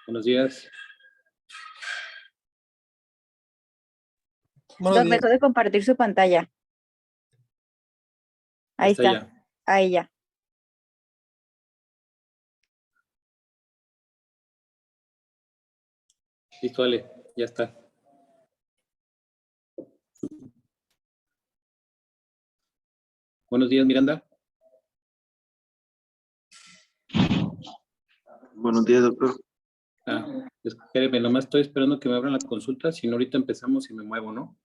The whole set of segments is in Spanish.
Buenos días. Buenos días. Dejó de compartir su pantalla. Ahí está. Ya. Ahí ya. Listo, Ale. Ya está. Buenos días, Miranda. Buenos días, doctor. Espéreme, nomás estoy esperando que me abran la consulta, si no ahorita empezamos y me muevo, ¿no?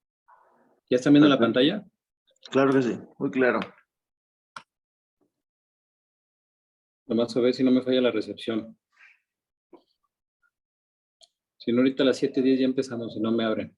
¿Ya están viendo la pantalla? Claro que sí, muy claro. Nomás a ver si no me falla la recepción. Si no, ahorita a las 7:10 ya empezamos, si no me abren.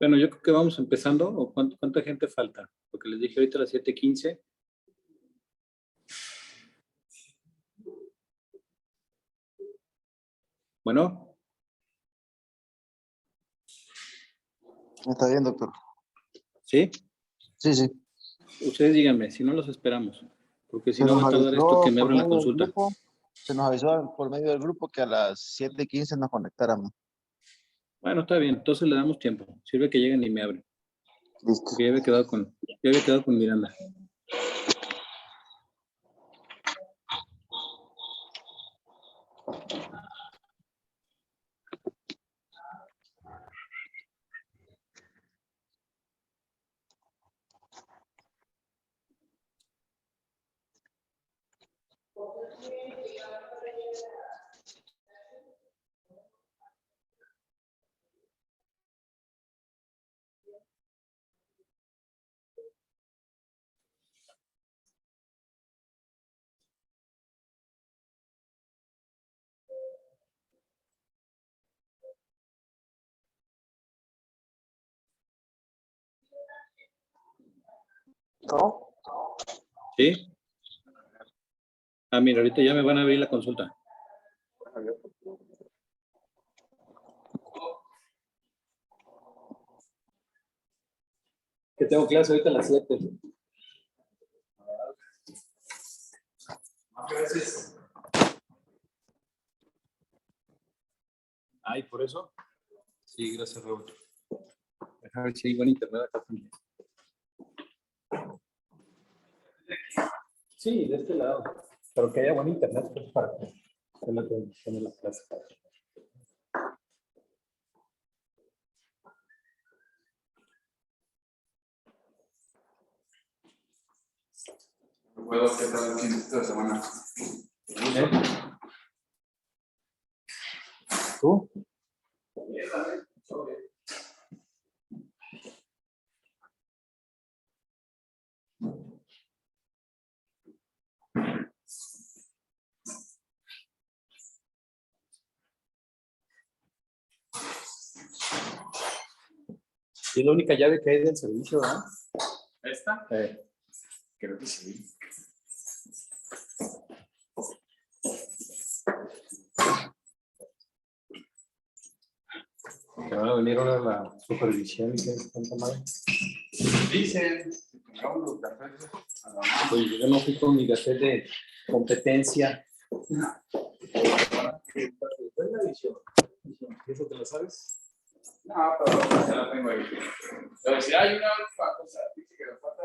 Bueno, yo creo que vamos empezando, ¿o cuánta gente falta? Porque les dije ahorita a las 7:15. Bueno, Está bien, doctor. ¿sí? Sí, sí. Ustedes díganme, si no los esperamos. Porque si Se no nos va a tardar avisó esto que me por abran la medio del consulta. grupo, se nos avisó por medio del grupo que a las 7:15 nos conectáramos. Bueno, está bien, entonces le damos tiempo. Sirve que lleguen y me abren. Listo. Porque ya había quedado con Miranda. ¿No? ¿Sí? Mira, ahorita ya me van a abrir la consulta. Que tengo clase ahorita a las 7. Gracias. Ay, ¿por eso? Sí, gracias, Raúl. Déjame ver si hay buen internet acá también. Sí, de este lado. Pero que haya buen internet pues, para que se la transmisión en la clase. ¿Puedo qué tal el fin de semana? ¿Tú? Y es la única llave que hay del servicio, ¿verdad? ¿Esta? Creo que sí. Que van a venir ahora la supervisión y que es tanta madre. Dicen que pongamos los cafés a la mano. Oye, yo no fui con mi gacete de competencia. ¿Cuál es la visión? ¿Eso te lo sabes? No, pero ya la tengo ahí. Pero si hay una cosa, dice que nos falta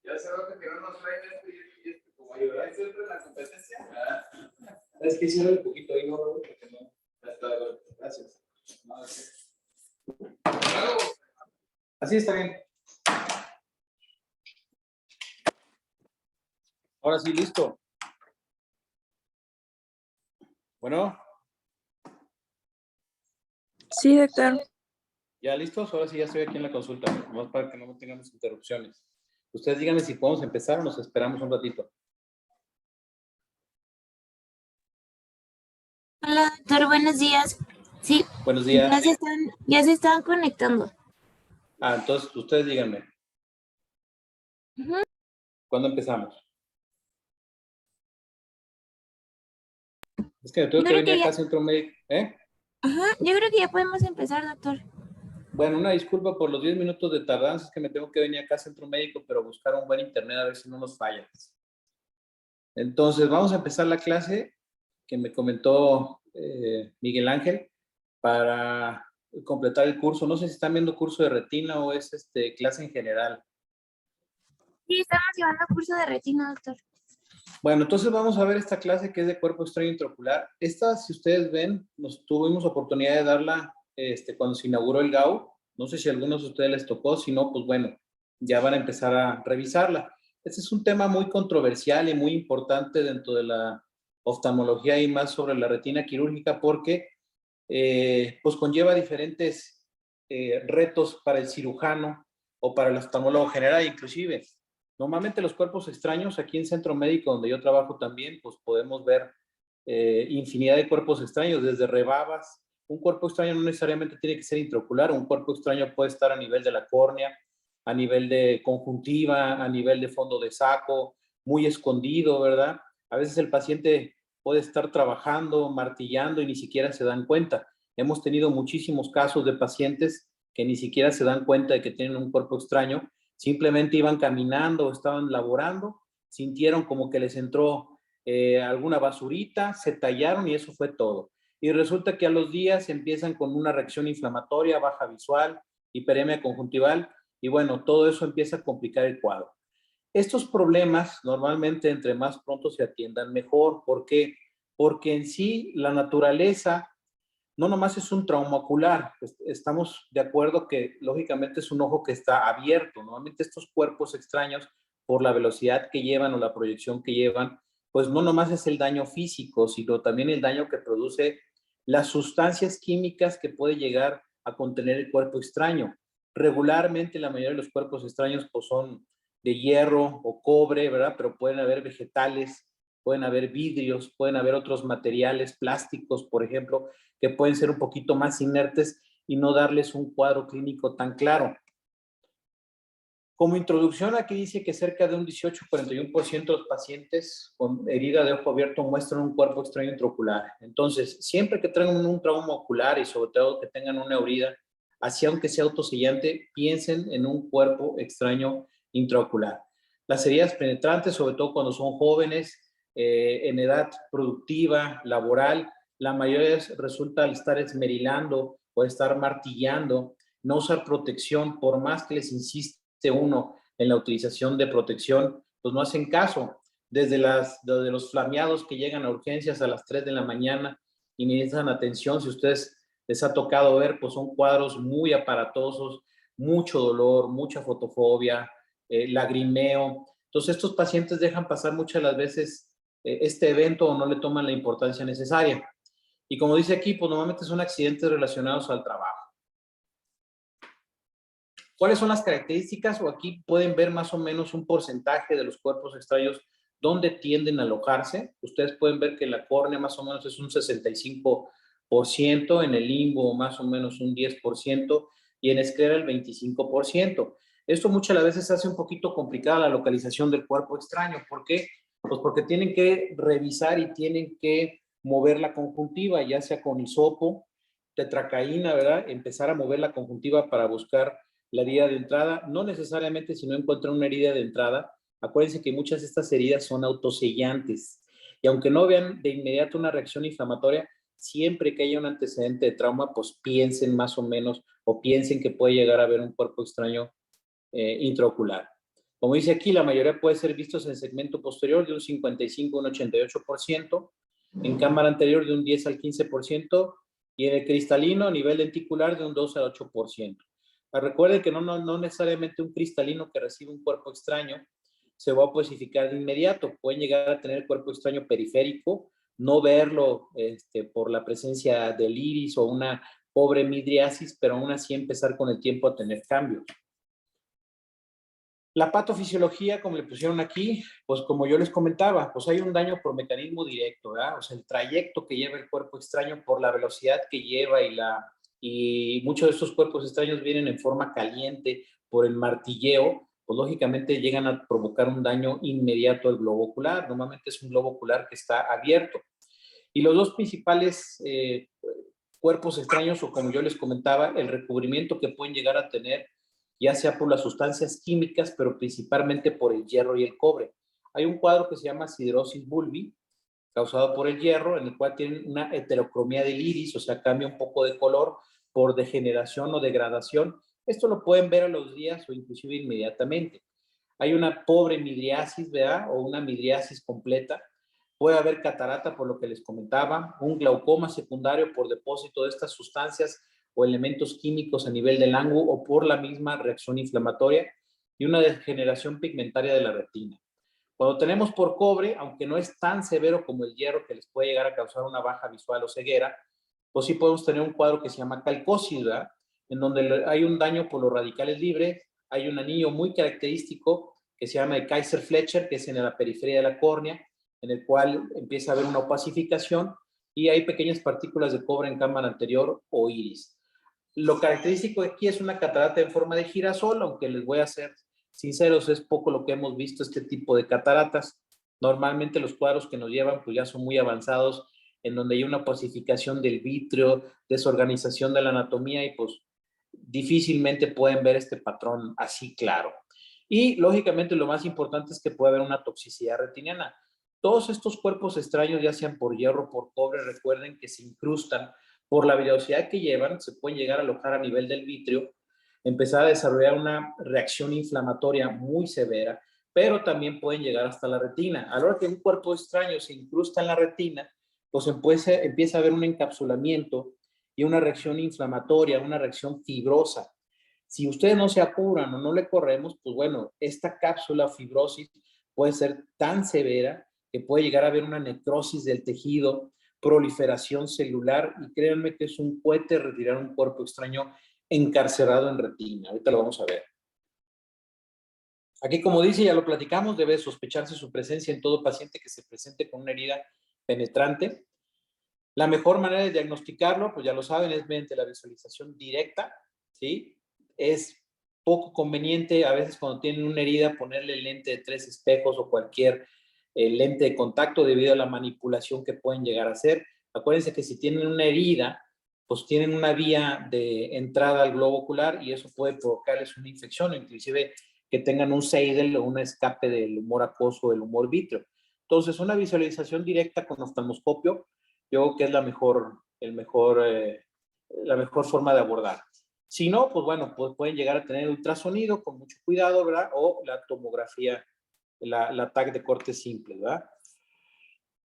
ya hace rato que no nos traen y como ayudar siempre en la competencia. Es que hicieron un poquito ahí, ¿no, Raúl? Porque no. Ya está, gracias. No, Así está bien. Ahora sí, listo. Bueno. Sí, doctor. ¿Ya listos? Ahora sí ya estoy aquí en la consulta, más para que no tengamos interrupciones. Ustedes díganme si podemos empezar o nos esperamos un ratito. Hola, doctor, buenos días. Sí, Buenos días. ya se están conectando. Entonces ustedes díganme. Ujú. ¿Cuándo empezamos? Es que me tengo Yo que creo que venir acá ya- a Centro Médico. Ajá, yo creo que ya podemos empezar, doctor. Bueno, una disculpa por los 10 minutos de tardanza, es que me tengo que venir acá a Centro Médico, pero buscar un buen internet a ver si no nos falla. Entonces, vamos a empezar la clase que me comentó Miguel Ángel para completar el curso. No sé si están viendo curso de retina o es clase en general. Sí, estamos llevando curso de retina, doctor. Bueno, entonces vamos a ver esta clase que es de cuerpo extraño intraocular. Esta, si ustedes ven, nos tuvimos oportunidad de darla cuando se inauguró el GAU. No sé si a algunos de ustedes les tocó, si no, pues bueno, ya van a empezar a revisarla. Este es un tema muy controversial y muy importante dentro de la oftalmología y más sobre la retina quirúrgica porque pues conlleva diferentes retos para el cirujano o para el oftalmólogo general inclusive. Normalmente los cuerpos extraños, aquí en Centro Médico, donde yo trabajo también, pues podemos ver infinidad de cuerpos extraños, desde rebabas. Un cuerpo extraño no necesariamente tiene que ser intraocular, un cuerpo extraño puede estar a nivel de la córnea, a nivel de conjuntiva, a nivel de fondo de saco, muy escondido, ¿verdad? A veces el paciente puede estar trabajando, martillando y ni siquiera se dan cuenta. Hemos tenido muchísimos casos de pacientes que ni siquiera se dan cuenta de que tienen un cuerpo extraño, simplemente iban caminando o estaban laborando, sintieron como que les entró alguna basurita, se tallaron y eso fue todo. Y resulta que a los días empiezan con una reacción inflamatoria, baja visual, hiperemia conjuntival, y bueno, todo eso empieza a complicar el cuadro. Estos problemas normalmente entre más pronto se atiendan mejor. ¿Por qué? Porque en sí la naturaleza no nomás es un trauma ocular. Estamos de acuerdo que lógicamente es un ojo que está abierto. Normalmente estos cuerpos extraños, por la velocidad que llevan o la proyección que llevan, pues no nomás es el daño físico, sino también el daño que produce las sustancias químicas que puede llegar a contener el cuerpo extraño. Regularmente la mayoría de los cuerpos extraños pues son de hierro o cobre, ¿verdad? Pero pueden haber vegetales, pueden haber vidrios, pueden haber otros materiales plásticos, por ejemplo, que pueden ser un poquito más inertes y no darles un cuadro clínico tan claro. Como introducción, aquí dice que cerca de un 18-41% de los pacientes con herida de ojo abierto muestran un cuerpo extraño intraocular. Entonces, siempre que tengan un trauma ocular y sobre todo que tengan una herida, así aunque sea autosellante, piensen en un cuerpo extraño intraocular. Las heridas penetrantes, sobre todo cuando son jóvenes, en edad productiva, laboral, la mayoría resulta al estar esmerilando o estar martillando, no usar protección, por más que les insista uno en la utilización de protección, pues no hacen caso. Desde los flameados que llegan a urgencias a las 3 de la mañana y necesitan atención, si ustedes les ha tocado ver, pues son cuadros muy aparatosos, mucho dolor, mucha fotofobia, lagrimeo. Entonces estos pacientes dejan pasar muchas de las veces este evento o no le toman la importancia necesaria. Y como dice aquí, pues normalmente son accidentes relacionados al trabajo. ¿Cuáles son las características? O aquí pueden ver más o menos un porcentaje de los cuerpos extraños donde tienden a alojarse. Ustedes pueden ver que en la córnea más o menos es un 65%, en el limbo más o menos un 10% y en esclera el 25%. Esto muchas veces hace un poquito complicada la localización del cuerpo extraño. ¿Por qué? Pues porque tienen que revisar y tienen que mover la conjuntiva, ya sea con hisopo, tetracaína, ¿verdad? Empezar a mover la conjuntiva para buscar la herida de entrada. No necesariamente si no encuentran una herida de entrada, acuérdense que muchas de estas heridas son autosellantes. Y aunque no vean de inmediato una reacción inflamatoria, siempre que haya un antecedente de trauma, pues piensen más o menos o piensen que puede llegar a haber un cuerpo extraño intraocular. Como dice aquí, la mayoría puede ser vistos en el segmento posterior de un 55 a un 88%, en cámara anterior de un 10 al 15% y en el cristalino a nivel lenticular de un 2 al 8%. Recuerden que no necesariamente un cristalino que recibe un cuerpo extraño se va a posificar de inmediato. Pueden llegar a tener cuerpo extraño periférico, no verlo por la presencia del iris o una pobre midriasis, pero aún así empezar con el tiempo a tener cambios. La patofisiología, como le pusieron aquí, pues como yo les comentaba, pues hay un daño por mecanismo directo, ¿verdad? O sea, el trayecto que lleva el cuerpo extraño por la velocidad que lleva y muchos de estos cuerpos extraños vienen en forma caliente por el martilleo, pues lógicamente llegan a provocar un daño inmediato al globo ocular. Normalmente es un globo ocular que está abierto. Y los dos principales cuerpos extraños, o como yo les comentaba, el recubrimiento que pueden llegar a tener, ya sea por las sustancias químicas, pero principalmente por el hierro y el cobre. Hay un cuadro que se llama siderosis bulbi, causado por el hierro, en el cual tienen una heterocromía del iris, o sea, cambia un poco de color por degeneración o degradación. Esto lo pueden ver a los días o inclusive inmediatamente. Hay una pobre midriasis, ¿verdad? O una midriasis completa. Puede haber catarata, por lo que les comentaba, un glaucoma secundario por depósito de estas sustancias o elementos químicos a nivel del ángulo o por la misma reacción inflamatoria y una degeneración pigmentaria de la retina. Cuando tenemos por cobre, aunque no es tan severo como el hierro que les puede llegar a causar una baja visual o ceguera, pues sí podemos tener un cuadro que se llama calcosis, ¿verdad? En donde hay un daño por los radicales libres, hay un anillo muy característico que se llama el Kaiser-Fletcher, que es en la periferia de la córnea, en el cual empieza a haber una opacificación y hay pequeñas partículas de cobre en cámara anterior o iris. Lo característico aquí es una catarata en forma de girasol, aunque les voy a ser sinceros, es poco lo que hemos visto este tipo de cataratas. Normalmente los cuadros que nos llevan pues ya son muy avanzados, en donde hay una opacificación del vítreo, desorganización de la anatomía y pues difícilmente pueden ver este patrón así claro. Y lógicamente lo más importante es que puede haber una toxicidad retiniana. Todos estos cuerpos extraños, ya sean por hierro o por cobre, recuerden que se incrustan por la velocidad que llevan, se pueden llegar a alojar a nivel del vitrio, empezar a desarrollar una reacción inflamatoria muy severa, pero también pueden llegar hasta la retina. A la hora que un cuerpo extraño se incrusta en la retina, pues empieza a haber un encapsulamiento y una reacción inflamatoria, una reacción fibrosa. Si ustedes no se apuran o no le corremos, pues bueno, esta cápsula fibrosis puede ser tan severa que puede llegar a haber una necrosis del tejido, proliferación celular, y créanme que es un cohete retirar un cuerpo extraño encarcerado en retina. Ahorita lo vamos a ver. Aquí, como dice, ya lo platicamos, debe sospecharse su presencia en todo paciente que se presente con una herida penetrante. La mejor manera de diagnosticarlo, pues ya lo saben, es mediante la visualización directa, ¿sí? Es poco conveniente a veces cuando tienen una herida ponerle lente de 3 espejos o cualquier lente de contacto debido a la manipulación que pueden llegar a hacer. Acuérdense que si tienen una herida, pues tienen una vía de entrada al globo ocular y eso puede provocarles una infección, inclusive que tengan un Seidel o un escape del humor acuoso o del humor vítreo. Entonces, una visualización directa con oftalmoscopio, yo creo que es la mejor forma de abordar. Si no, pues bueno, pues pueden llegar a tener ultrasonido con mucho cuidado, ¿verdad? O la tomografía, la TAC de corte simple, ¿verdad?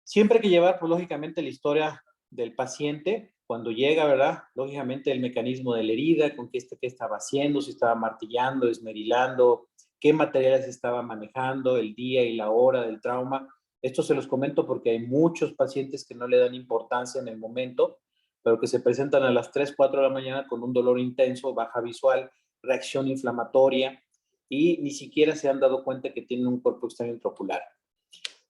Siempre hay que llevar, pues lógicamente, la historia del paciente cuando llega, ¿verdad? Lógicamente el mecanismo de la herida, con qué estaba haciendo, si estaba martillando, esmerilando, qué materiales estaba manejando, el día y la hora del trauma. Esto se los comento porque hay muchos pacientes que no le dan importancia en el momento, pero que se presentan a las 3, 4 de la mañana con un dolor intenso, baja visual, reacción inflamatoria y ni siquiera se han dado cuenta que tienen un cuerpo extraño intraocular.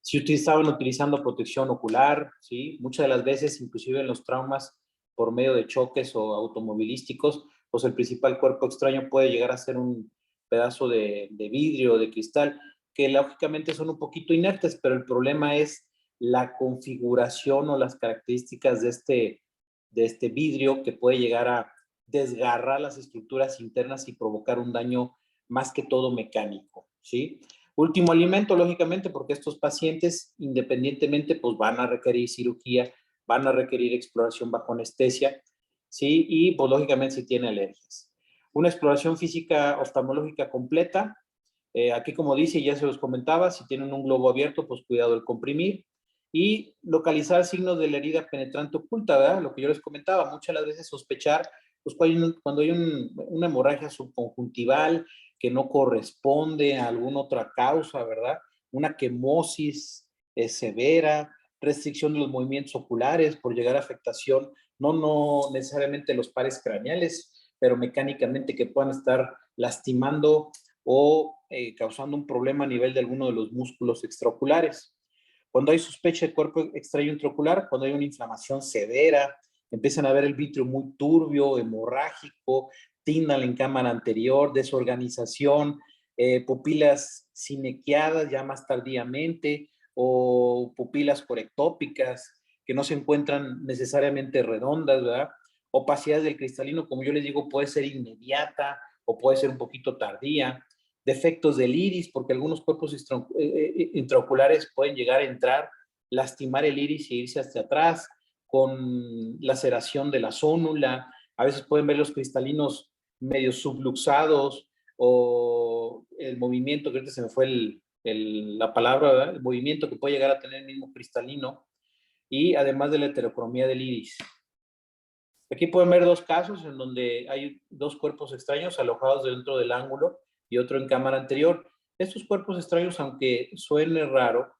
Si ustedes estaban utilizando protección ocular, ¿sí? Muchas de las veces, inclusive en los traumas por medio de choques o automovilísticos, pues el principal cuerpo extraño puede llegar a ser un pedazo de vidrio o de cristal, que lógicamente son un poquito inertes, pero el problema es la configuración o las características de este vidrio que puede llegar a desgarrar las estructuras internas y provocar un daño más que todo mecánico, ¿sí? Último alimento, lógicamente, porque estos pacientes, independientemente, pues van a requerir cirugía van a requerir exploración bajo anestesia, ¿sí? Y pues lógicamente si tiene alergias. Una exploración física oftalmológica completa, aquí como dice, ya se los comentaba, si tienen un globo abierto, pues cuidado el comprimir. Y localizar signos de la herida penetrante oculta, ¿verdad? Lo que yo les comentaba, muchas de las veces sospechar, pues cuando hay una hemorragia subconjuntival que no corresponde a alguna otra causa, ¿verdad? Una quemosis severa, restricción de los movimientos oculares por llegar a afectación, no necesariamente los pares craneales, pero mecánicamente que puedan estar lastimando o causando un problema a nivel de alguno de los músculos extraoculares. Cuando hay sospecha de cuerpo extraño intraocular, cuando hay una inflamación severa, empiezan a ver el vitrio muy turbio, hemorrágico, tindal en cámara anterior, desorganización, pupilas sinequiadas ya más tardíamente o pupilas corectópicas que no se encuentran necesariamente redondas, ¿verdad? Opacidad del cristalino, como yo les digo, puede ser inmediata o puede ser un poquito tardía. Defectos del iris, porque algunos cuerpos intraoculares pueden llegar a entrar, lastimar el iris y irse hacia atrás, con laceración de la zónula. A veces pueden ver los cristalinos medio subluxados o el movimiento, que ahorita se me fue la palabra, ¿verdad? El movimiento que puede llegar a tener el mismo cristalino, y además de la heterocromía del iris. Aquí pueden ver dos casos en donde hay dos cuerpos extraños alojados dentro del ángulo y otro en cámara anterior. Estos cuerpos extraños, aunque suene raro,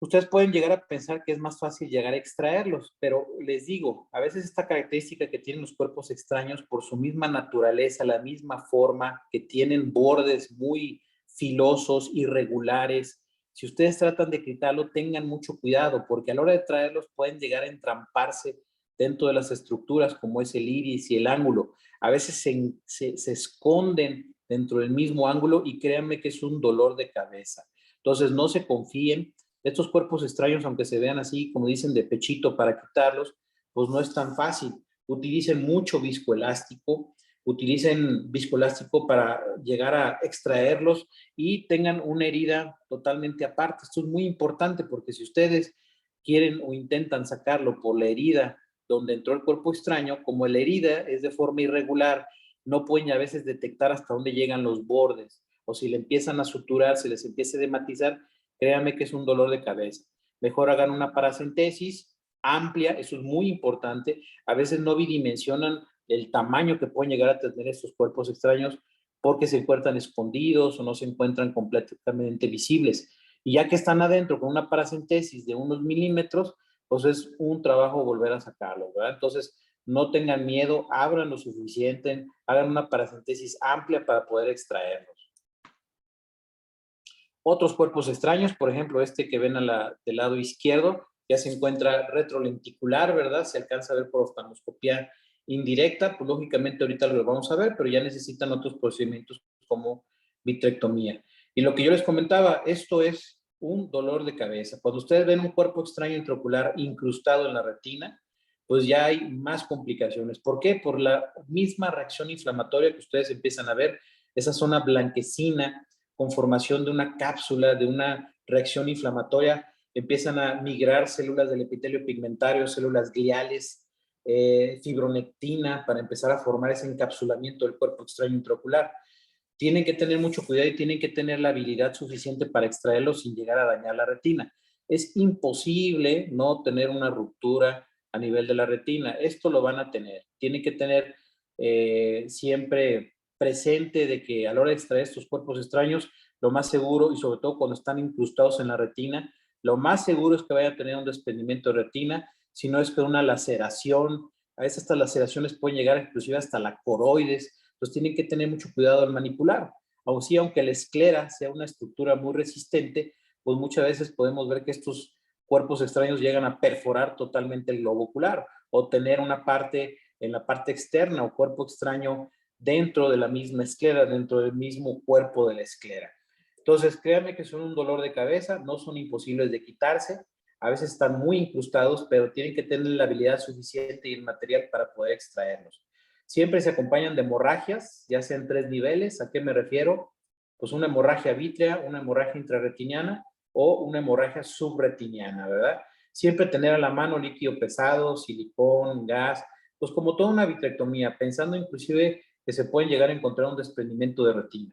ustedes pueden llegar a pensar que es más fácil llegar a extraerlos, pero les digo, a veces esta característica que tienen los cuerpos extraños por su misma naturaleza, la misma forma, que tienen bordes muy filosos, irregulares, si ustedes tratan de quitarlo, tengan mucho cuidado, porque a la hora de traerlos pueden llegar a entramparse dentro de las estructuras como es el iris y el ángulo. A veces se esconden dentro del mismo ángulo y créanme que es un dolor de cabeza. Entonces no se confíen. Estos cuerpos extraños, aunque se vean así, como dicen, de pechito para quitarlos, pues no es tan fácil. Utilicen mucho viscoelástico, utilicen viscoelástico para llegar a extraerlos y tengan una herida totalmente aparte. Esto es muy importante porque si ustedes quieren o intentan sacarlo por la herida donde entró el cuerpo extraño, como la herida es de forma irregular, no pueden a veces detectar hasta dónde llegan los bordes, o si le empiezan a suturar, se les empieza a hematizar, créanme que es un dolor de cabeza. Mejor hagan una paracentesis amplia, eso es muy importante. A veces no bidimensionan el tamaño que pueden llegar a tener estos cuerpos extraños porque se encuentran escondidos o no se encuentran completamente visibles. Y ya que están adentro con una paracentesis de unos milímetros, pues es un trabajo volver a sacarlos, ¿verdad? Entonces, no tengan miedo, abran lo suficiente, hagan una paracentesis amplia para poder extraerlos. Otros cuerpos extraños, por ejemplo, este que ven del lado izquierdo, ya se encuentra retrolenticular, ¿verdad? Se alcanza a ver por oftalmoscopía indirecta, pues lógicamente ahorita lo vamos a ver, pero ya necesitan otros procedimientos como vitrectomía. Y lo que yo les comentaba, esto es un dolor de cabeza. Cuando ustedes ven un cuerpo extraño intraocular incrustado en la retina, pues ya hay más complicaciones. ¿Por qué? Por la misma reacción inflamatoria que ustedes empiezan a ver, esa zona blanquecina con formación de una cápsula, de una reacción inflamatoria, empiezan a migrar células del epitelio pigmentario, células gliales, fibronectina, para empezar a formar ese encapsulamiento del cuerpo extraño intraocular. Tienen que tener mucho cuidado y tienen que tener la habilidad suficiente para extraerlo sin llegar a dañar la retina. Es imposible no tener una ruptura a nivel de la retina. Esto lo van a tener. Tienen que tener siempre presente de que a la hora de extraer estos cuerpos extraños, lo más seguro, y sobre todo cuando están incrustados en la retina, lo más seguro es que vayan a tener un desprendimiento de retina, si no es que una laceración. A veces estas laceraciones pueden llegar inclusive hasta la coroides. Entonces tienen que tener mucho cuidado al manipular. Aun si, aunque la esclera sea una estructura muy resistente, pues muchas veces podemos ver que estos cuerpos extraños llegan a perforar totalmente el globo ocular o tener una parte en la parte externa o cuerpo extraño dentro de la misma esclera, dentro del mismo cuerpo de la esclera. Entonces, créanme que son un dolor de cabeza, no son imposibles de quitarse, a veces están muy incrustados, pero tienen que tener la habilidad suficiente y el material para poder extraerlos. Siempre se acompañan de hemorragias, ya sean 3 niveles. ¿A qué me refiero? Pues una hemorragia vítrea, una hemorragia intrarretiniana o una hemorragia subretiniana, ¿verdad? Siempre tener a la mano líquido pesado, silicón, gas, pues como toda una vitrectomía, pensando inclusive que se pueden llegar a encontrar un desprendimiento de retina.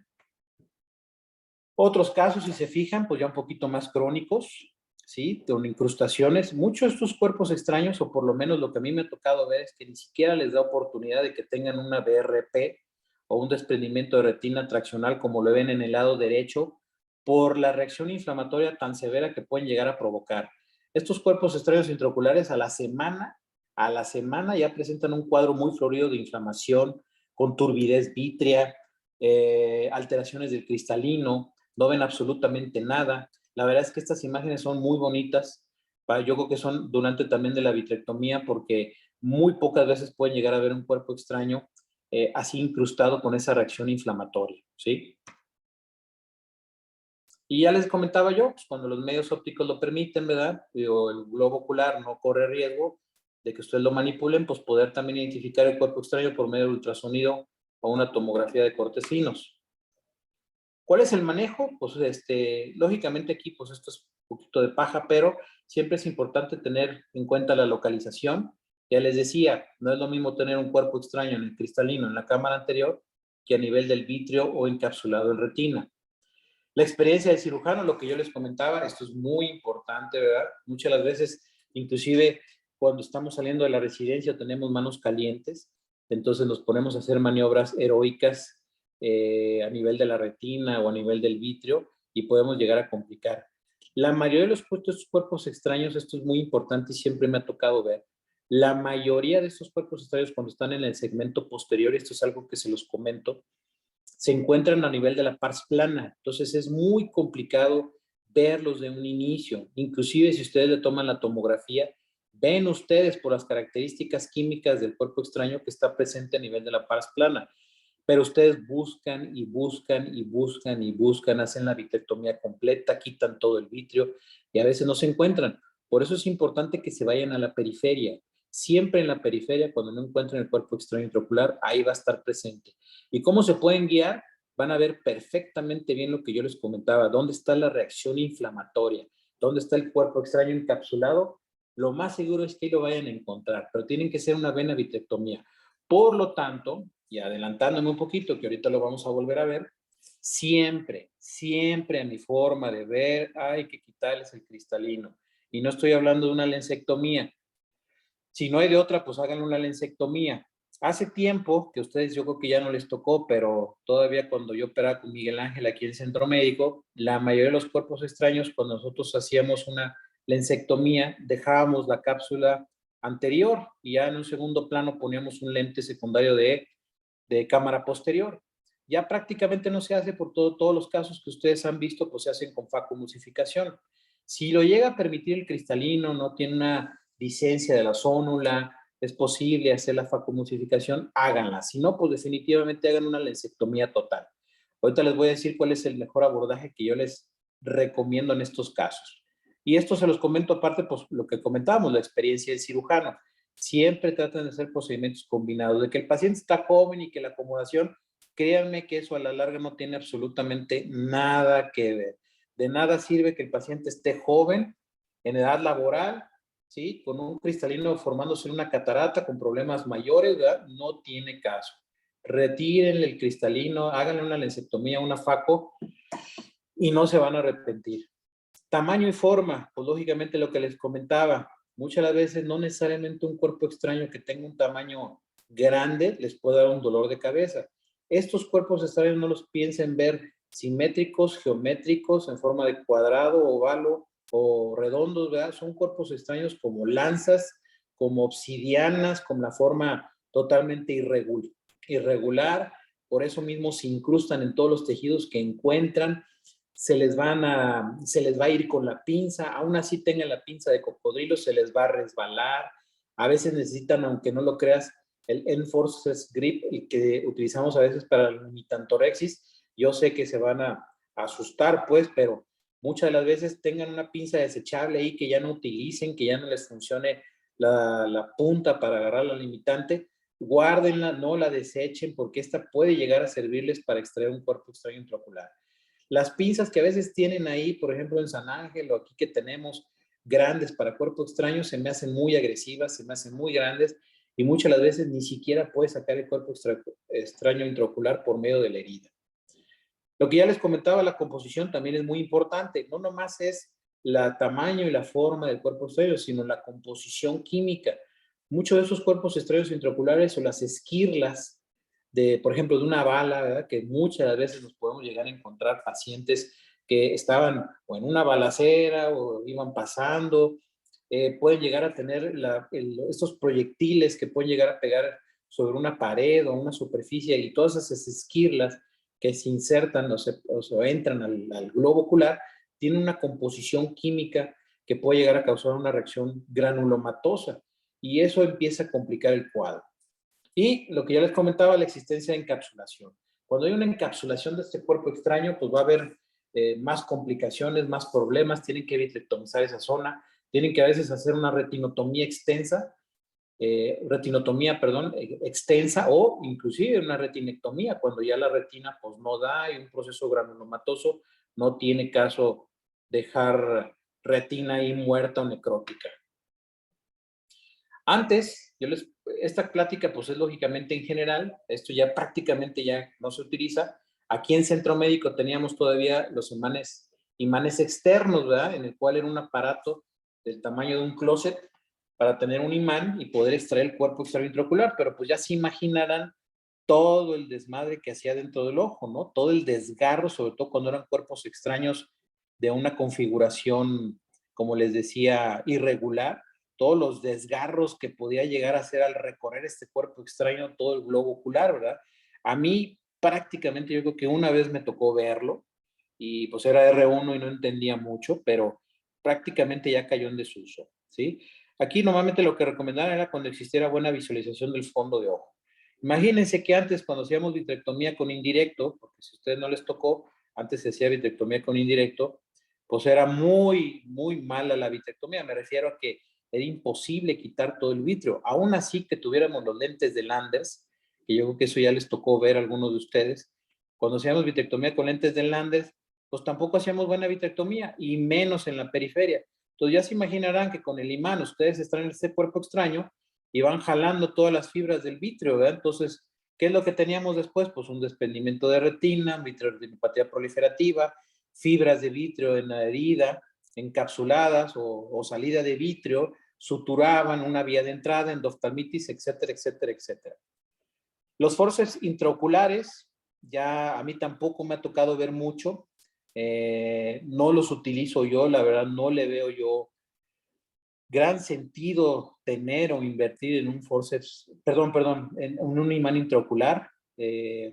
Otros casos, si se fijan, pues ya un poquito más crónicos, ¿sí? Con incrustaciones. Muchos de estos cuerpos extraños, o por lo menos lo que a mí me ha tocado ver, es que ni siquiera les da oportunidad de que tengan una BRP o un desprendimiento de retina traccional, como lo ven en el lado derecho, por la reacción inflamatoria tan severa que pueden llegar a provocar. Estos cuerpos extraños intraoculares a la semana ya presentan un cuadro muy florido de inflamación, con turbidez vítrea, alteraciones del cristalino, no ven absolutamente nada. La verdad es que estas imágenes son muy bonitas. Yo creo que son durante también de la vitrectomía, porque muy pocas veces pueden llegar a ver un cuerpo extraño así incrustado con esa reacción inflamatoria, ¿sí? Y ya les comentaba yo, pues cuando los medios ópticos lo permiten, ¿verdad? O el globo ocular no corre riesgo de que ustedes lo manipulen, pues poder también identificar el cuerpo extraño por medio del ultrasonido o una tomografía de cortes finos. ¿Cuál es el manejo? Pues lógicamente aquí, pues esto es un poquito de paja, pero siempre es importante tener en cuenta la localización. Ya les decía, no es lo mismo tener un cuerpo extraño en el cristalino en la cámara anterior que a nivel del vitrio o encapsulado en retina. La experiencia del cirujano, lo que yo les comentaba, esto es muy importante, ¿verdad? Muchas de las veces, inclusive cuando estamos saliendo de la residencia, tenemos manos calientes, entonces nos ponemos a hacer maniobras heroicas a nivel de la retina o a nivel del vitrio y podemos llegar a complicar. La mayoría de los cuerpos extraños, esto es muy importante y siempre me ha tocado ver, la mayoría de estos cuerpos extraños cuando están en el segmento posterior, esto es algo que se los comento, se encuentran a nivel de la pars plana. Entonces es muy complicado verlos de un inicio. Inclusive si ustedes le toman la tomografía, ven ustedes por las características químicas del cuerpo extraño que está presente a nivel de la pars plana. Pero ustedes buscan y buscan y buscan y buscan, hacen la vitrectomía completa, quitan todo el vitrio y a veces no se encuentran. Por eso es importante que se vayan a la periferia. Siempre en la periferia, cuando no encuentren el cuerpo extraño intraocular, ahí va a estar presente. ¿Y cómo se pueden guiar? Van a ver perfectamente bien lo que yo les comentaba, dónde está la reacción inflamatoria, dónde está el cuerpo extraño encapsulado. Lo más seguro es que ahí lo vayan a encontrar, pero tienen que ser una vena vitrectomía. Por lo tanto, y adelantándome un poquito, que ahorita lo vamos a volver a ver, siempre, siempre a mi forma de ver, hay que quitarles el cristalino. Y no estoy hablando de una lensectomía. Si no hay de otra, pues hagan una lensectomía. Hace tiempo que ustedes, yo creo que ya no les tocó, pero todavía cuando yo operaba con Miguel Ángel aquí en el Centro Médico, la mayoría de los cuerpos extraños, cuando nosotros hacíamos una lensectomía, dejábamos la cápsula anterior y ya en un segundo plano poníamos un lente secundario de cámara posterior. Ya prácticamente no se hace por todos los casos que ustedes han visto, pues se hacen con facomulsificación. Si lo llega a permitir el cristalino, no tiene una licencia de la zónula, es posible hacer la facomulsificación, háganla. Si no, pues definitivamente hagan una lensectomía total. Ahorita les voy a decir cuál es el mejor abordaje que yo les recomiendo en estos casos. Y esto se los comento aparte, pues lo que comentábamos, la experiencia del cirujano. Siempre tratan de hacer procedimientos combinados, de que el paciente está joven y que la acomodación, créanme que eso a la larga no tiene absolutamente nada que ver. De nada sirve que el paciente esté joven, en edad laboral, ¿sí? Con un cristalino formándose en una catarata, con problemas mayores, ¿verdad? No tiene caso. Retírenle el cristalino, háganle una lensectomía, una faco, y no se van a arrepentir. Tamaño y forma, pues lógicamente lo que les comentaba, muchas de las veces no necesariamente un cuerpo extraño que tenga un tamaño grande les puede dar un dolor de cabeza. Estos cuerpos extraños no los piensen ver simétricos, geométricos, en forma de cuadrado, ovalo o redondos, ¿verdad? Son cuerpos extraños como lanzas, como obsidianas, con la forma totalmente irregular. Por eso mismo se incrustan en todos los tejidos que encuentran. Se les va a ir con la pinza, aún así tengan la pinza de cocodrilo, se les va a resbalar. A veces necesitan, aunque no lo creas, el Enforces Grip, el que utilizamos a veces para el mitantorexis. Yo sé que se van a asustar, pues, pero muchas de las veces tengan una pinza desechable ahí que ya no utilicen, que ya no les funcione la punta para agarrar la limitante. Guárdenla, no la desechen, porque esta puede llegar a servirles para extraer un cuerpo extraño intraocular. Las pinzas que a veces tienen ahí, por ejemplo en San Ángel o aquí que tenemos grandes para cuerpo extraño se me hacen muy agresivas, se me hacen muy grandes y muchas de las veces ni siquiera puedes sacar el cuerpo extraño intraocular por medio de la herida. Lo que ya les comentaba, la composición también es muy importante. No nomás es el tamaño y la forma del cuerpo extraño, sino la composición química. Muchos de esos cuerpos extraños intraoculares o las esquirlas de, por ejemplo, de una bala, ¿verdad? Que muchas veces nos podemos llegar a encontrar pacientes que estaban o en una balacera o iban pasando, pueden llegar a tener estos proyectiles que pueden llegar a pegar sobre una pared o una superficie y todas esas esquirlas que se insertan o se entran al globo ocular, tienen una composición química que puede llegar a causar una reacción granulomatosa y eso empieza a complicar el cuadro. Y lo que ya les comentaba, la existencia de encapsulación. Cuando hay una encapsulación de este cuerpo extraño, pues va a haber más complicaciones, más problemas, tienen que vitrectomizar esa zona, tienen que a veces hacer una retinotomía extensa, extensa o inclusive una retinectomía cuando ya la retina pues no da y un proceso granulomatoso no tiene caso dejar retina ahí muerta o necrótica. Antes, esta plática pues es lógicamente en general, esto ya prácticamente ya no se utiliza. Aquí en Centro Médico teníamos todavía los imanes externos, ¿verdad? En el cual era un aparato del tamaño de un closet para tener un imán y poder extraer el cuerpo extraño intraocular, pero pues ya se imaginarán todo el desmadre que hacía dentro del ojo, ¿no? Todo el desgarro, sobre todo cuando eran cuerpos extraños de una configuración, como les decía, irregular, todos los desgarros que podía llegar a hacer al recorrer este cuerpo extraño, todo el globo ocular, ¿verdad? A mí prácticamente yo creo que una vez me tocó verlo y pues era R1 y no entendía mucho, pero prácticamente ya cayó en desuso, ¿sí? Aquí normalmente lo que recomendaban era cuando existiera buena visualización del fondo de ojo. Imagínense que antes cuando hacíamos vitrectomía con indirecto, porque si a ustedes no les tocó, antes se hacía vitrectomía con indirecto, pues era muy, muy mala la vitrectomía. Me refiero a que era imposible quitar todo el vitrio. Aún así que tuviéramos los lentes de Landers, que yo creo que eso ya les tocó ver a algunos de ustedes, cuando hacíamos vitrectomía con lentes de Landers, pues tampoco hacíamos buena vitrectomía, y menos en la periferia. Entonces ya se imaginarán que con el imán ustedes están en este cuerpo extraño y van jalando todas las fibras del vitrio, ¿verdad? Entonces, ¿qué es lo que teníamos después? Pues un desprendimiento de retina, vitreoretinopatía proliferativa, fibras de vitrio en la herida, encapsuladas o salida de vitrio, suturaban una vía de entrada, endoftalmitis, etcétera, etcétera, etcétera. Los forceps intraoculares, ya a mí tampoco me ha tocado ver mucho, no los utilizo yo, la verdad no le veo yo gran sentido tener o invertir en un forceps, en un imán intraocular.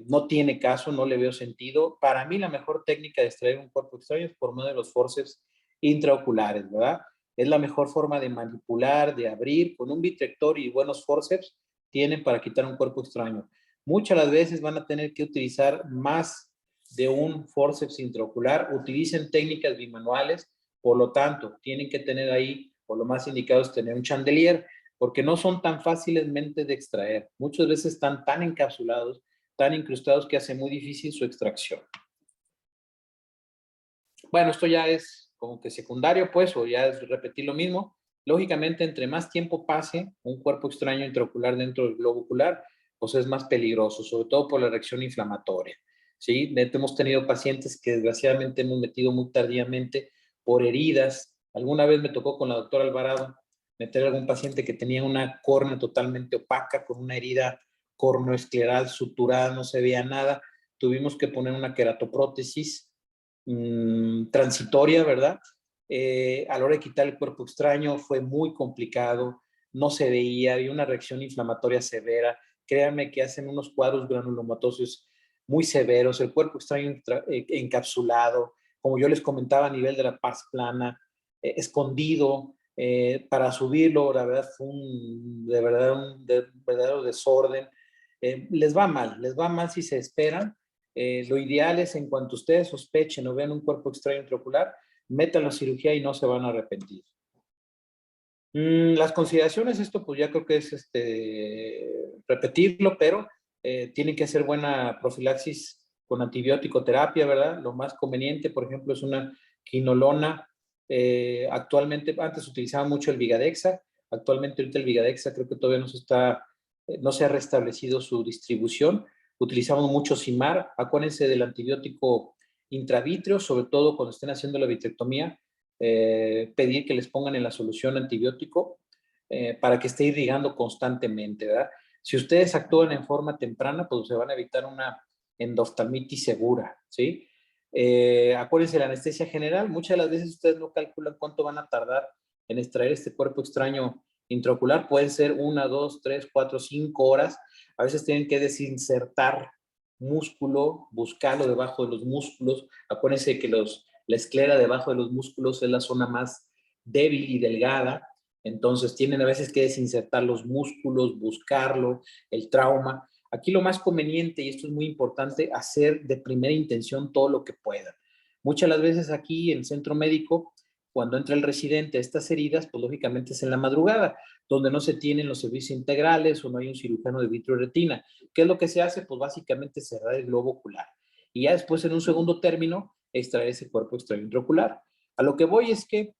No tiene caso, no le veo sentido. Para mí la mejor técnica de extraer un cuerpo extraño es por medio de los forceps intraoculares, ¿verdad? Es la mejor forma de manipular, de abrir. Con un vitrector y buenos forceps tienen para quitar un cuerpo extraño. Muchas las veces van a tener que utilizar más de un forceps intraocular. Utilicen técnicas bimanuales, por lo tanto, tienen que tener ahí, o lo más indicado es tener un chandelier, porque no son tan fácilmente de extraer. Muchas veces están tan encapsulados, tan incrustados que hace muy difícil su extracción. Bueno, esto ya es como que secundario, pues, o ya es repetir lo mismo. Lógicamente, entre más tiempo pase un cuerpo extraño intraocular dentro del globo ocular, pues es más peligroso, sobre todo por la reacción inflamatoria, ¿sí? Hemos tenido pacientes que desgraciadamente hemos metido muy tardíamente por heridas. Alguna vez me tocó con la doctora Alvarado meter a algún paciente que tenía una córnea totalmente opaca, con una herida cornoescleral suturada, no se veía nada. Tuvimos que poner una queratoprótesis transitoria, ¿verdad? A la hora de quitar el cuerpo extraño fue muy complicado, no se veía, había una reacción inflamatoria severa. Créanme que hacen unos cuadros granulomatosos muy severos, el cuerpo extraño encapsulado, como yo les comentaba, a nivel de la pars plana, escondido. Para subirlo, la verdad fue un verdadero desorden. Les va mal si se esperan. Lo ideal es, en cuanto ustedes sospechen o vean un cuerpo extraño intraocular, metan la cirugía y no se van a arrepentir. Las consideraciones, esto pues ya creo que es repetirlo, pero tienen que hacer buena profilaxis con antibiótico terapia, ¿verdad? Lo más conveniente, por ejemplo, es una quinolona Actualmente, antes utilizaba mucho el Vigadexa, actualmente ahorita el Vigadexa creo que todavía no se ha restablecido su distribución. Utilizamos mucho Cimar. Acuérdense del antibiótico intravítreo, sobre todo cuando estén haciendo la vitrectomía, pedir que les pongan en la solución antibiótico para que esté irrigando constantemente, ¿verdad? Si ustedes actúan en forma temprana, pues se van a evitar una endoftalmitis segura, ¿sí? Acuérdense la anestesia general. Muchas de las veces ustedes no calculan cuánto van a tardar en extraer este cuerpo extraño intraocular. Pueden ser 1, 2, 3, 4, 5 horas. A veces tienen que desinsertar músculo, buscarlo debajo de los músculos. Acuérdense que la esclera debajo de los músculos es la zona más débil y delgada. Entonces tienen a veces que desinsertar los músculos, buscarlo, el trauma. Aquí lo más conveniente, y esto es muy importante, hacer de primera intención todo lo que puedan. Muchas de las veces aquí en el centro médico, cuando entra el residente a estas heridas, pues lógicamente es en la madrugada, donde no se tienen los servicios integrales o no hay un cirujano de vitreoretina. ¿Qué es lo que se hace? Pues básicamente cerrar el globo ocular. Y ya después, en un segundo término, extraer ese cuerpo extraño intraocular. A lo que voy es que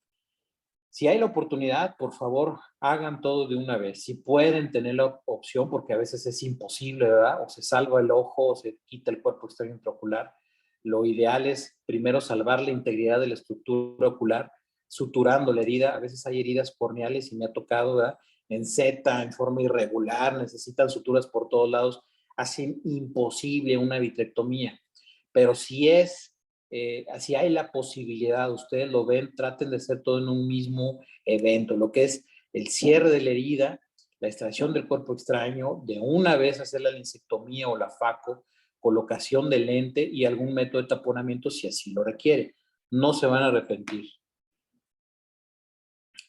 si hay la oportunidad, por favor, hagan todo de una vez. Si pueden tener la opción, porque a veces es imposible, ¿verdad? O se salva el ojo o se quita el cuerpo extraño intraocular. Lo ideal es primero salvar la integridad de la estructura ocular, suturando la herida. A veces hay heridas corneales y me ha tocado, ¿verdad? En Z, en forma irregular, necesitan suturas por todos lados. Hacen imposible una vitrectomía. Pero si hay la posibilidad, ustedes lo ven, traten de hacer todo en un mismo evento, lo que es el cierre de la herida, la extracción del cuerpo extraño, de una vez hacer la lincectomía o la faco, colocación de lente y algún método de taponamiento si así lo requiere. No se van a arrepentir.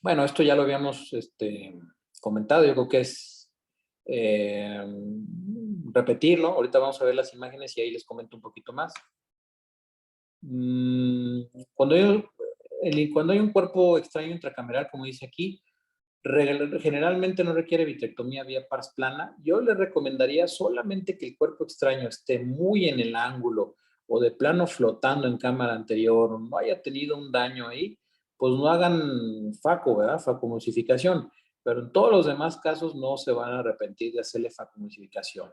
Bueno, esto ya lo habíamos comentado, yo creo que es repetirlo. Ahorita vamos a ver las imágenes y ahí les comento un poquito más. Cuando hay un cuerpo extraño intracameral, como dice aquí, generalmente no requiere vitrectomía vía pars plana. Yo les recomendaría solamente que el cuerpo extraño esté muy en el ángulo o de plano flotando en cámara anterior, o no haya tenido un daño ahí, pues no hagan faco, ¿verdad? Facomulsificación. Pero en todos los demás casos no se van a arrepentir de hacerle facomulsificación.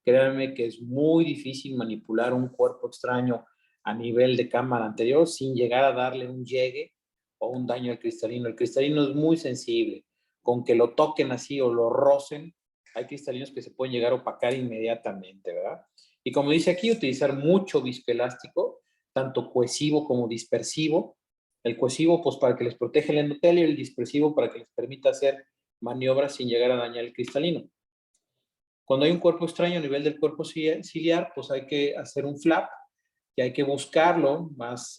Créanme que es muy difícil manipular un cuerpo extraño a nivel de cámara anterior sin llegar a darle un llegue o un daño al cristalino. El cristalino es muy sensible. Con que lo toquen así o lo rocen, hay cristalinos que se pueden llegar a opacar inmediatamente, ¿verdad? Y como dice aquí, utilizar mucho viscoelástico, tanto cohesivo como dispersivo. El cohesivo, pues para que les proteja el endotelio, y el dispersivo para que les permita hacer maniobras sin llegar a dañar el cristalino. Cuando hay un cuerpo extraño a nivel del cuerpo ciliar, pues hay que hacer un flap, que hay que buscarlo más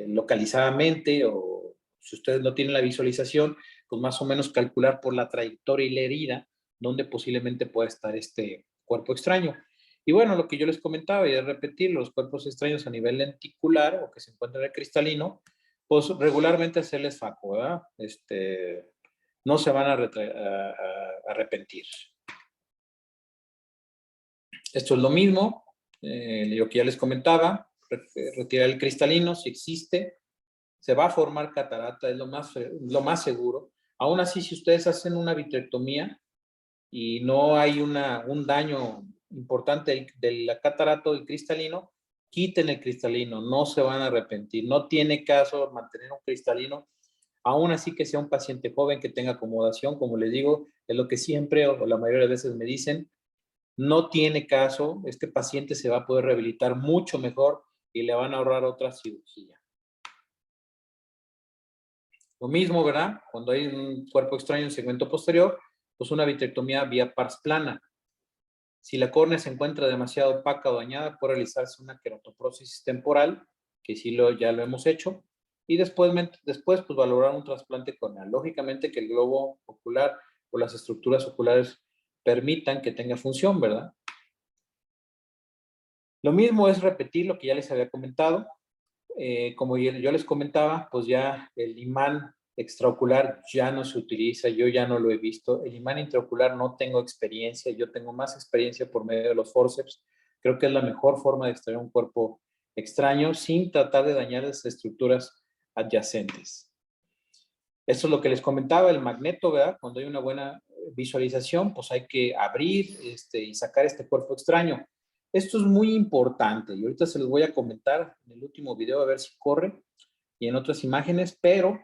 localizadamente, o si ustedes no tienen la visualización, pues más o menos calcular por la trayectoria y la herida dónde posiblemente pueda estar este cuerpo extraño. Y bueno, lo que yo les comentaba, y de repetir, los cuerpos extraños a nivel lenticular o que se encuentran en el cristalino, pues regularmente hacerles faco, ¿verdad? No se van a arrepentir. Esto es lo mismo, lo que ya les comentaba, retirar el cristalino si existe, se va a formar catarata, es lo más seguro. Aún así, si ustedes hacen una vitrectomía y no hay un daño importante del catarato del cristalino, quiten el cristalino, no se van a arrepentir. No tiene caso mantener un cristalino, aún así que sea un paciente joven que tenga acomodación, como les digo, es lo que siempre o la mayoría de veces me dicen. No tiene caso, este paciente se va a poder rehabilitar mucho mejor y le van a ahorrar otra cirugía. Lo mismo, ¿verdad? Cuando hay un cuerpo extraño en el segmento posterior, pues una vitrectomía vía pars plana. Si la córnea se encuentra demasiado opaca o dañada, puede realizarse una queratoprosis temporal, que sí ya lo hemos hecho, y después pues valorar un trasplante corneal. Lógicamente que el globo ocular o las estructuras oculares permitan que tenga función, ¿verdad? Lo mismo es repetir lo que ya les había comentado. Como yo les comentaba, pues ya el imán extraocular ya no se utiliza, yo ya no lo he visto. El imán intraocular no tengo experiencia, yo tengo más experiencia por medio de los forceps. Creo que es la mejor forma de extraer un cuerpo extraño sin tratar de dañar las estructuras adyacentes. Esto es lo que les comentaba, el magneto, ¿verdad? Cuando hay una buena visualización, pues hay que abrir y sacar este cuerpo extraño. Esto es muy importante y ahorita se los voy a comentar en el último video a ver si corre y en otras imágenes, pero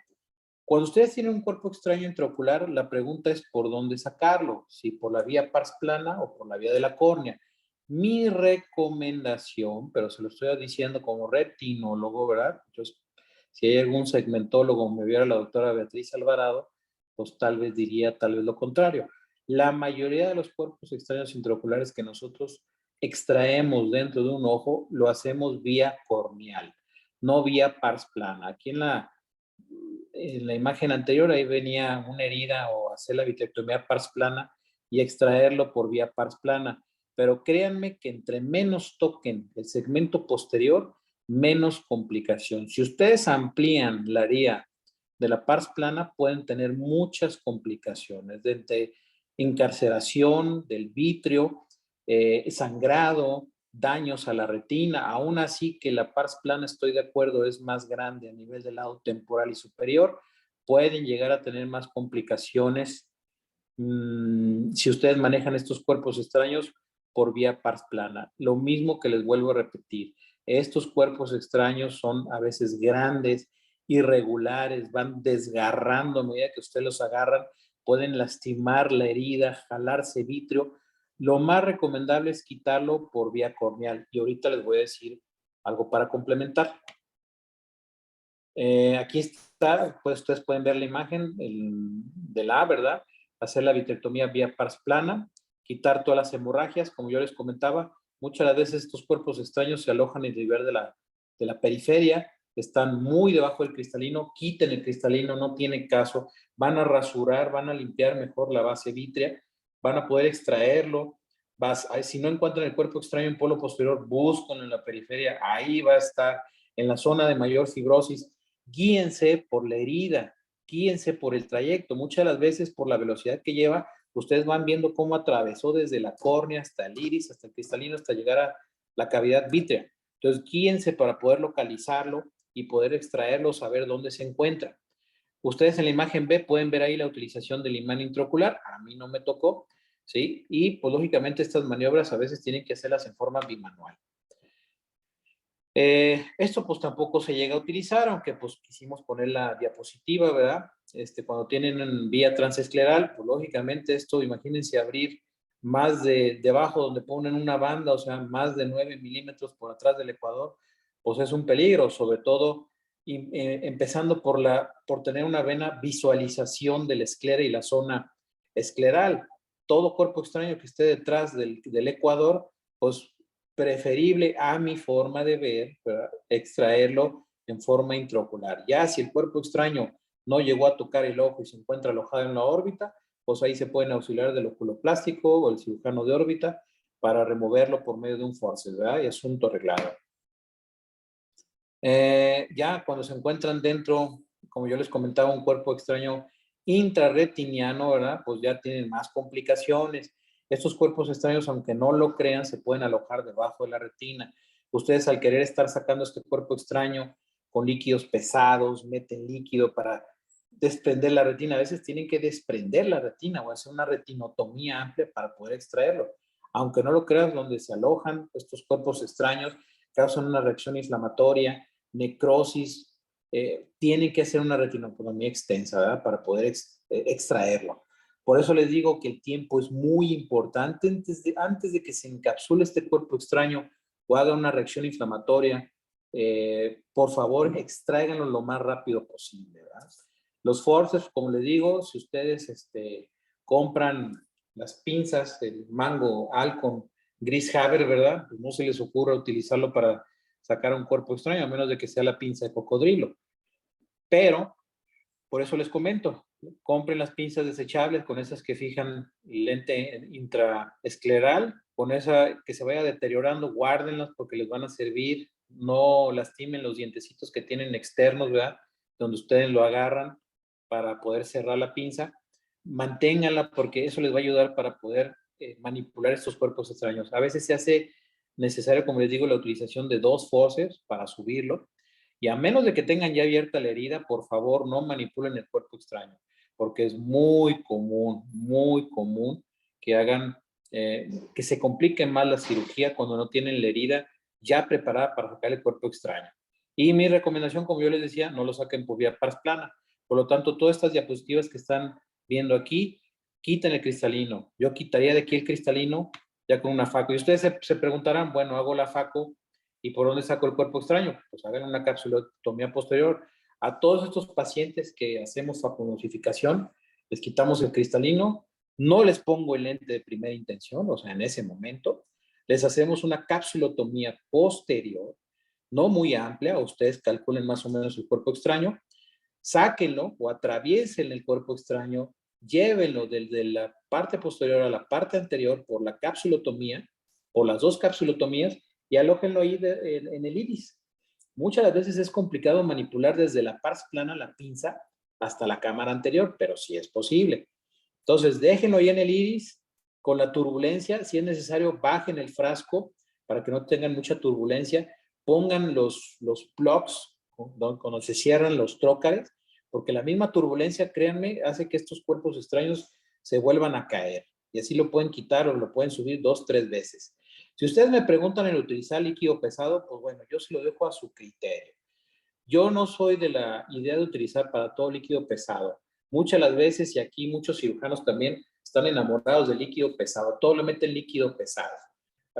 cuando ustedes tienen un cuerpo extraño intraocular, la pregunta es por dónde sacarlo, si por la vía pars plana o por la vía de la córnea. Mi recomendación, pero se lo estoy diciendo como retinólogo, ¿verdad? Entonces, si hay algún segmentólogo, me viera la doctora Beatriz Alvarado, pues tal vez diría tal vez lo contrario. La mayoría de los cuerpos extraños intraoculares que nosotros extraemos dentro de un ojo, lo hacemos vía corneal, no vía pars plana. Aquí en la imagen anterior, ahí venía una herida o hacer la vitrectomía pars plana y extraerlo por vía pars plana. Pero créanme que entre menos toquen el segmento posterior, menos complicación. Si ustedes amplían la herida de la pars plana, pueden tener muchas complicaciones, desde encarceración del vitrio, sangrado, daños a la retina. Aún así que la pars plana, estoy de acuerdo, es más grande a nivel del lado temporal y superior, pueden llegar a tener más complicaciones si ustedes manejan estos cuerpos extraños por vía pars plana. Lo mismo que les vuelvo a repetir, estos cuerpos extraños son a veces grandes, irregulares, van desgarrando a medida que ustedes los agarran, pueden lastimar la herida, jalarse vitrio. Lo más recomendable es quitarlo por vía corneal. Y ahorita les voy a decir algo para complementar. Aquí está, pues ustedes pueden ver la imagen de la A, ¿verdad? Hacer la vitrectomía vía pars plana, quitar todas las hemorragias, como yo les comentaba. Muchas de las veces estos cuerpos extraños se alojan en el nivel de la periferia, están muy debajo del cristalino, quiten el cristalino, no tiene caso, van a rasurar, van a limpiar mejor la base vítrea, van a poder extraerlo. Si no encuentran el cuerpo extraño en polo posterior, buscan en la periferia, ahí va a estar, en la zona de mayor fibrosis. Guíense por la herida, guíense por el trayecto. Muchas de las veces por la velocidad que lleva, ustedes van viendo cómo atravesó desde la córnea hasta el iris, hasta el cristalino, hasta llegar a la cavidad vítrea. Entonces, guíense para poder localizarlo y poder extraerlo, saber dónde se encuentra. Ustedes en la imagen B pueden ver ahí la utilización del imán intraocular. A mí no me tocó, ¿sí? Y pues lógicamente estas maniobras a veces tienen que hacerlas en forma bimanual. Esto pues tampoco se llega a utilizar, aunque pues quisimos poner la diapositiva, ¿verdad? Cuando tienen vía transescleral, pues lógicamente esto, imagínense abrir más de debajo donde ponen una banda, o sea, más de 9 milímetros por atrás del ecuador, pues es un peligro, sobre todo empezando por tener una buena visualización de la esclera y la zona escleral. Todo cuerpo extraño que esté detrás del ecuador, pues preferible a mi forma de ver, ¿verdad? Extraerlo en forma intraocular. Ya si el cuerpo extraño no llegó a tocar el ojo y se encuentra alojado en la órbita, pues ahí se pueden auxiliar del oculoplástico o el cirujano de órbita para removerlo por medio de un forceps, ¿verdad? Y asunto arreglado. Ya cuando se encuentran dentro, como yo les comentaba, un cuerpo extraño intrarretiniano, ¿verdad? Pues ya tienen más complicaciones. Estos cuerpos extraños, aunque no lo crean, se pueden alojar debajo de la retina. Ustedes al querer estar sacando este cuerpo extraño con líquidos pesados, meten líquido para desprender la retina. A veces tienen que desprender la retina o hacer una retinotomía amplia para poder extraerlo. Aunque no lo creas, donde se alojan estos cuerpos extraños, causan una reacción inflamatoria, necrosis, tienen que hacer una retinotomía extensa, ¿verdad? Para poder extraerlo. Por eso les digo que el tiempo es muy importante antes de que se encapsule este cuerpo extraño o haga una reacción inflamatoria. Por favor, extráiganlo lo más rápido posible, ¿verdad? Los forceps, como les digo, si ustedes compran las pinzas, el mango Alcon gris Haber, ¿verdad? Pues no se les ocurra utilizarlo para sacar un cuerpo extraño, a menos de que sea la pinza de cocodrilo. Pero, por eso les comento, compren las pinzas desechables con esas que fijan lente intraescleral, con esa que se vaya deteriorando, guárdenlas porque les van a servir, no lastimen los dientecitos que tienen externos, ¿verdad? Donde ustedes lo agarran para poder cerrar la pinza. Manténganla porque eso les va a ayudar para poder manipular estos cuerpos extraños. A veces se hace necesario, como les digo, la utilización de 2 forceps para subirlo Y a menos de que tengan ya abierta la herida, por favor, no manipulen el cuerpo extraño, porque es muy común que hagan, que se complique más la cirugía cuando no tienen la herida ya preparada para sacar el cuerpo extraño. Y mi recomendación, como yo les decía, no lo saquen por vía pars plana. Por lo tanto, todas estas diapositivas que están viendo aquí, quiten el cristalino. Yo quitaría de aquí el cristalino ya con una faco. Y ustedes se preguntarán, bueno, hago la faco y ¿por dónde saco el cuerpo extraño? Pues hagan una capsulotomía posterior. A todos estos pacientes que hacemos facoemulsificación, les quitamos el cristalino, no les pongo el lente de primera intención, o sea, en ese momento, les hacemos una capsulotomía posterior, no muy amplia, ustedes calculen más o menos el cuerpo extraño, sáquenlo o atraviesen el cuerpo extraño, llévenlo desde la parte posterior a la parte anterior por la capsulotomía, por las dos capsulotomías, y alójenlo ahí en el iris. Muchas veces es complicado manipular desde la pars plana la pinza hasta la cámara anterior, pero sí es posible. Entonces, déjenlo ahí en el iris con la turbulencia. Si es necesario, bajen el frasco para que no tengan mucha turbulencia. Pongan los plugs cuando se cierran los trócares, porque la misma turbulencia, créanme, hace que estos cuerpos extraños se vuelvan a caer. Y así lo pueden quitar o lo pueden subir 2, 3 veces. Si ustedes me preguntan el utilizar líquido pesado, pues bueno, yo se lo dejo a su criterio. Yo no soy de la idea de utilizar para todo líquido pesado. Muchas las veces, y aquí muchos cirujanos también están enamorados del líquido pesado, todo le meten líquido pesado.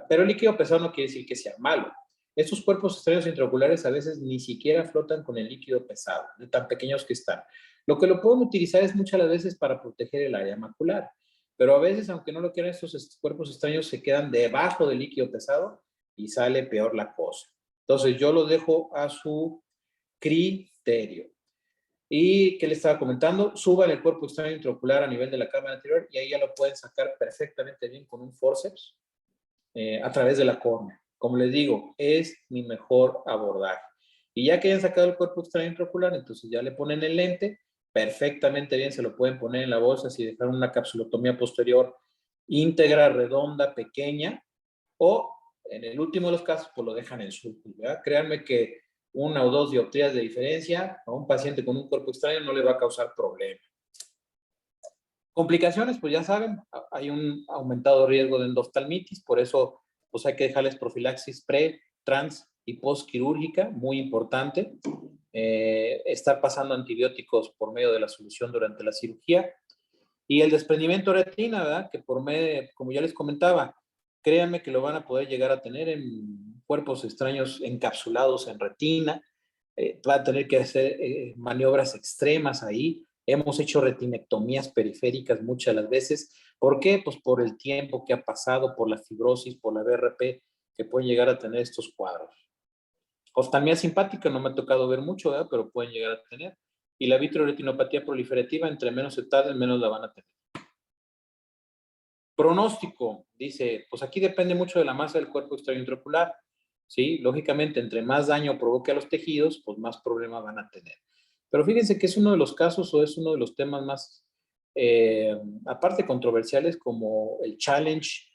Pero el líquido pesado no quiere decir que sea malo. Estos cuerpos extraños intraoculares a veces ni siquiera flotan con el líquido pesado, de tan pequeños que están. Lo que lo pueden utilizar es muchas las veces para proteger el área macular. Pero a veces, aunque no lo quieran, estos cuerpos extraños se quedan debajo del líquido pesado y sale peor la cosa. Entonces yo lo dejo a su criterio. Y que le estaba comentando, suban el cuerpo extraño intraocular a nivel de la cámara anterior y ahí ya lo pueden sacar perfectamente bien con un forceps a través de la córnea. Como les digo, es mi mejor abordaje. Y ya que hayan sacado el cuerpo extraño intraocular, entonces ya le ponen el lente, perfectamente bien se lo pueden poner en la bolsa si dejaron una capsulotomía posterior íntegra, redonda, pequeña, o en el último de los casos, pues lo dejan en sulcus, ¿verdad? Créanme que 1 o 2 dioptrías de diferencia a un paciente con un cuerpo extraño no le va a causar problema. Complicaciones, pues ya saben, hay un aumentado riesgo de endoftalmitis, por eso pues hay que dejarles profilaxis pre, trans y postquirúrgica, muy importante. Estar pasando antibióticos por medio de la solución durante la cirugía. Y el desprendimiento de retina, ¿verdad? Que por medio, como ya les comentaba, créanme que lo van a poder llegar a tener en cuerpos extraños encapsulados en retina. Va a tener que hacer maniobras extremas ahí. Hemos hecho retinectomías periféricas muchas de las veces. ¿Por qué? Pues por el tiempo que ha pasado, por la fibrosis, por la BRP, que pueden llegar a tener estos cuadros. Oftalmia simpática no me ha tocado ver mucho, ¿verdad? Pero pueden llegar a tener. Y la vitreoretinopatía proliferativa, entre menos se tarden, menos la van a tener. Pronóstico, dice, pues aquí depende mucho de la masa del cuerpo extraño intraocular, ¿sí? Lógicamente, entre más daño provoque a los tejidos, pues más problemas van a tener. Pero fíjense que es uno de los casos o es uno de los temas más, aparte controversiales, como el challenge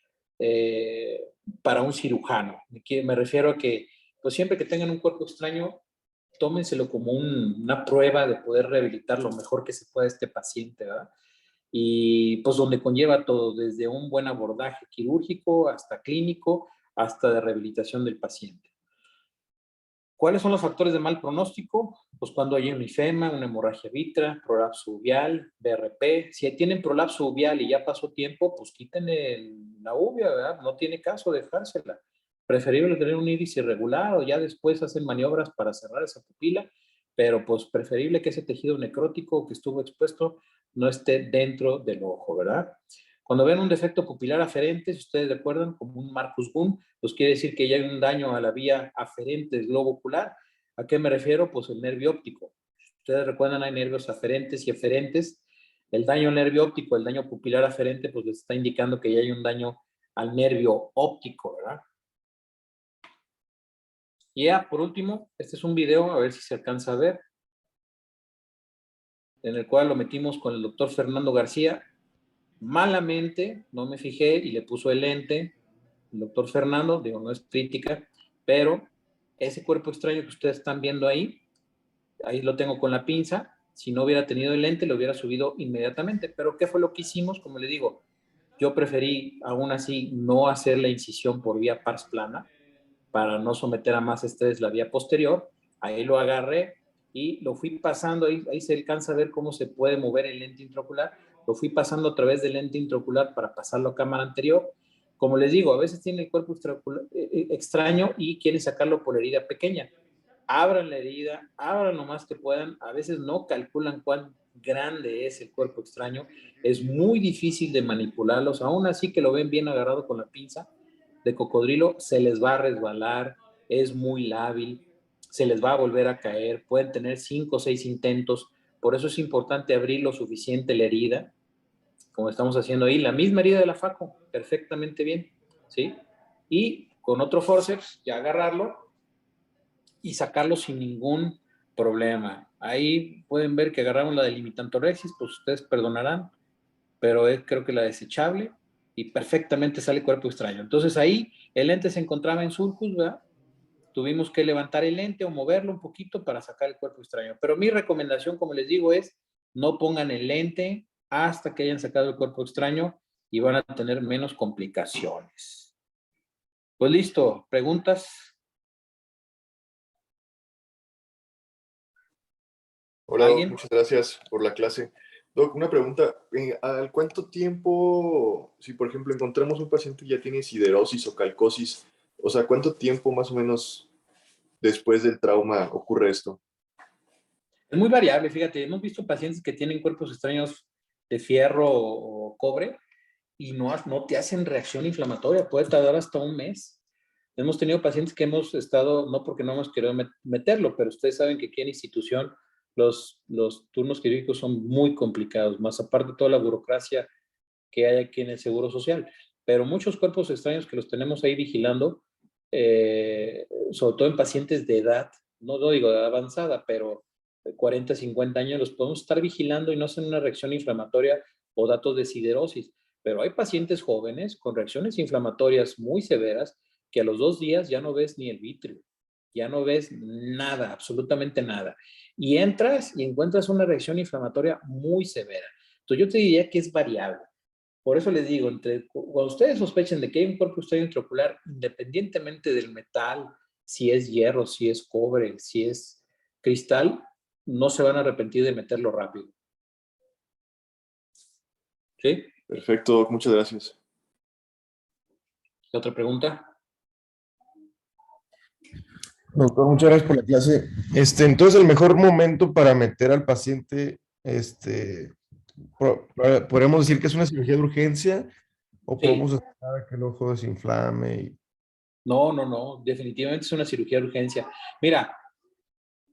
para un cirujano. Me refiero a que, pues siempre que tengan un cuerpo extraño, tómenselo como una prueba de poder rehabilitar lo mejor que se pueda a este paciente, ¿verdad? Y pues donde conlleva todo, desde un buen abordaje quirúrgico hasta clínico, hasta de rehabilitación del paciente. ¿Cuáles son los factores de mal pronóstico? Pues cuando hay un ifema, una hemorragia vítrea, prolapso uveal, BRP. Si tienen prolapso uveal y ya pasó tiempo, pues quiten la uvea, ¿verdad? No tiene caso dejársela. Preferible tener un iris irregular o ya después hacen maniobras para cerrar esa pupila, pero pues preferible que ese tejido necrótico que estuvo expuesto no esté dentro del ojo, ¿verdad? Cuando ven un defecto pupilar aferente, si ustedes recuerdan, como un Marcus Gunn, pues quiere decir que ya hay un daño a la vía aferente del globo ocular. ¿A qué me refiero? Pues el nervio óptico. Si ustedes recuerdan, hay nervios aferentes y eferentes. El daño al nervio óptico, el daño pupilar aferente, pues les está indicando que ya hay un daño al nervio óptico, ¿verdad? Y ya, por último, este es un video, a ver si se alcanza a ver, en el cual lo metimos con el doctor Fernando García. Malamente, no me fijé y le puso el lente, el doctor Fernando, digo, no es crítica, pero ese cuerpo extraño que ustedes están viendo ahí lo tengo con la pinza. Si no hubiera tenido el lente, lo hubiera subido inmediatamente. Pero ¿qué fue lo que hicimos? Como le digo, yo preferí aún así no hacer la incisión por vía pars plana para no someter a más estrés la vía posterior. Ahí lo agarré y lo fui pasando. Ahí se alcanza a ver cómo se puede mover el lente intraocular. Lo fui pasando a través del lente intraocular para pasarlo a cámara anterior. Como les digo, a veces tiene el cuerpo extraño y quieren sacarlo por herida pequeña. Abran la herida, abran lo más que puedan. A veces no calculan cuán grande es el cuerpo extraño. Es muy difícil de manipularlos. Aún así que lo ven bien agarrado con la pinza de cocodrilo, se les va a resbalar, es muy lábil, se les va a volver a caer, pueden tener 5 o 6 intentos. Por eso es importante abrir lo suficiente la herida, como estamos haciendo ahí, la misma herida de la FACO, perfectamente bien, ¿sí? Y con otro forceps, ya agarrarlo y sacarlo sin ningún problema. Ahí pueden ver que agarramos la delimitantorexis, pues ustedes perdonarán, pero es creo que la desechable y perfectamente sale cuerpo extraño. Entonces ahí el lente se encontraba en sulcus, ¿verdad? Tuvimos que levantar el lente o moverlo un poquito para sacar el cuerpo extraño. Pero mi recomendación, como les digo, es no pongan el lente hasta que hayan sacado el cuerpo extraño y van a tener menos complicaciones. Pues listo, ¿preguntas? Hola, Doc, ¿Alguien? muchas gracias por la clase. Doc, una pregunta. ¿Al cuánto tiempo, si por ejemplo encontramos un paciente que ya tiene siderosis o calcosis, o sea, cuánto tiempo más o menos después del trauma ocurre esto? Es muy variable, fíjate, hemos visto pacientes que tienen cuerpos extraños de fierro o cobre y no te hacen reacción inflamatoria, puede tardar hasta un mes. Hemos tenido pacientes que hemos estado, no porque no hemos querido meterlo, pero ustedes saben que aquí en institución los turnos quirúrgicos son muy complicados, más aparte de toda la burocracia que hay aquí en el Seguro Social. Pero muchos cuerpos extraños que los tenemos ahí vigilando, sobre todo en pacientes de edad, no digo de edad avanzada, pero de 40, 50 años, los podemos estar vigilando y no hacen una reacción inflamatoria o datos de siderosis. Pero hay pacientes jóvenes con reacciones inflamatorias muy severas que a los 2 días ya no ves ni el vítreo, ya no ves nada, absolutamente nada. Y entras y encuentras una reacción inflamatoria muy severa. Entonces yo te diría que es variable. Por eso les digo, cuando ustedes sospechen de que hay un cuerpo extraño intraocular, independientemente del metal, si es hierro, si es cobre, si es cristal, no se van a arrepentir de meterlo rápido. ¿Sí? Perfecto, Doc, muchas gracias. ¿Otra pregunta? Doctor, muchas gracias por la clase. Entonces, el mejor momento para meter al paciente, podemos decir que es una cirugía de urgencia o Sí. podemos esperar a que el ojo desinflame. No, definitivamente es una cirugía de urgencia. Mira,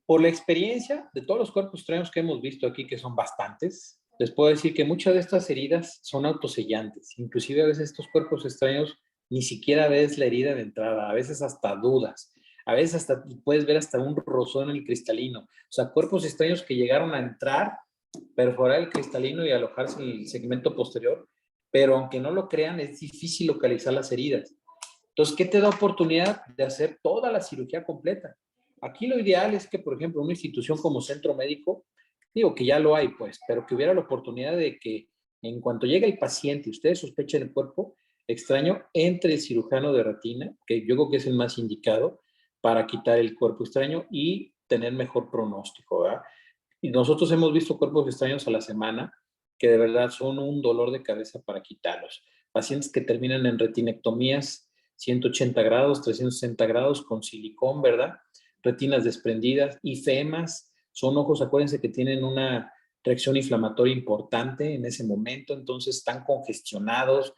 por la experiencia de todos los cuerpos extraños que hemos visto aquí, que son bastantes, les puedo decir que muchas de estas heridas son autosellantes. Inclusive a veces estos cuerpos extraños ni siquiera ves la herida de entrada, a veces hasta dudas, a veces hasta puedes ver hasta un rozón en el cristalino. O sea, cuerpos extraños que llegaron a entrar, perforar el cristalino y alojarse en el segmento posterior, pero aunque no lo crean, es difícil localizar las heridas. Entonces, ¿qué te da oportunidad de hacer toda la cirugía completa? Aquí lo ideal es que, por ejemplo, una institución como centro médico, digo que ya lo hay, pues, pero que hubiera la oportunidad de que en cuanto llegue el paciente y ustedes sospechen el cuerpo extraño, entre el cirujano de retina, que yo creo que es el más indicado para quitar el cuerpo extraño y tener mejor pronóstico, ¿verdad? Y nosotros hemos visto cuerpos extraños a la semana que de verdad son un dolor de cabeza para quitarlos. Pacientes que terminan en retinectomías 180 grados, 360 grados con silicón, ¿verdad? Retinas desprendidas y FEMAS, son ojos, acuérdense que tienen una reacción inflamatoria importante en ese momento, entonces están congestionados.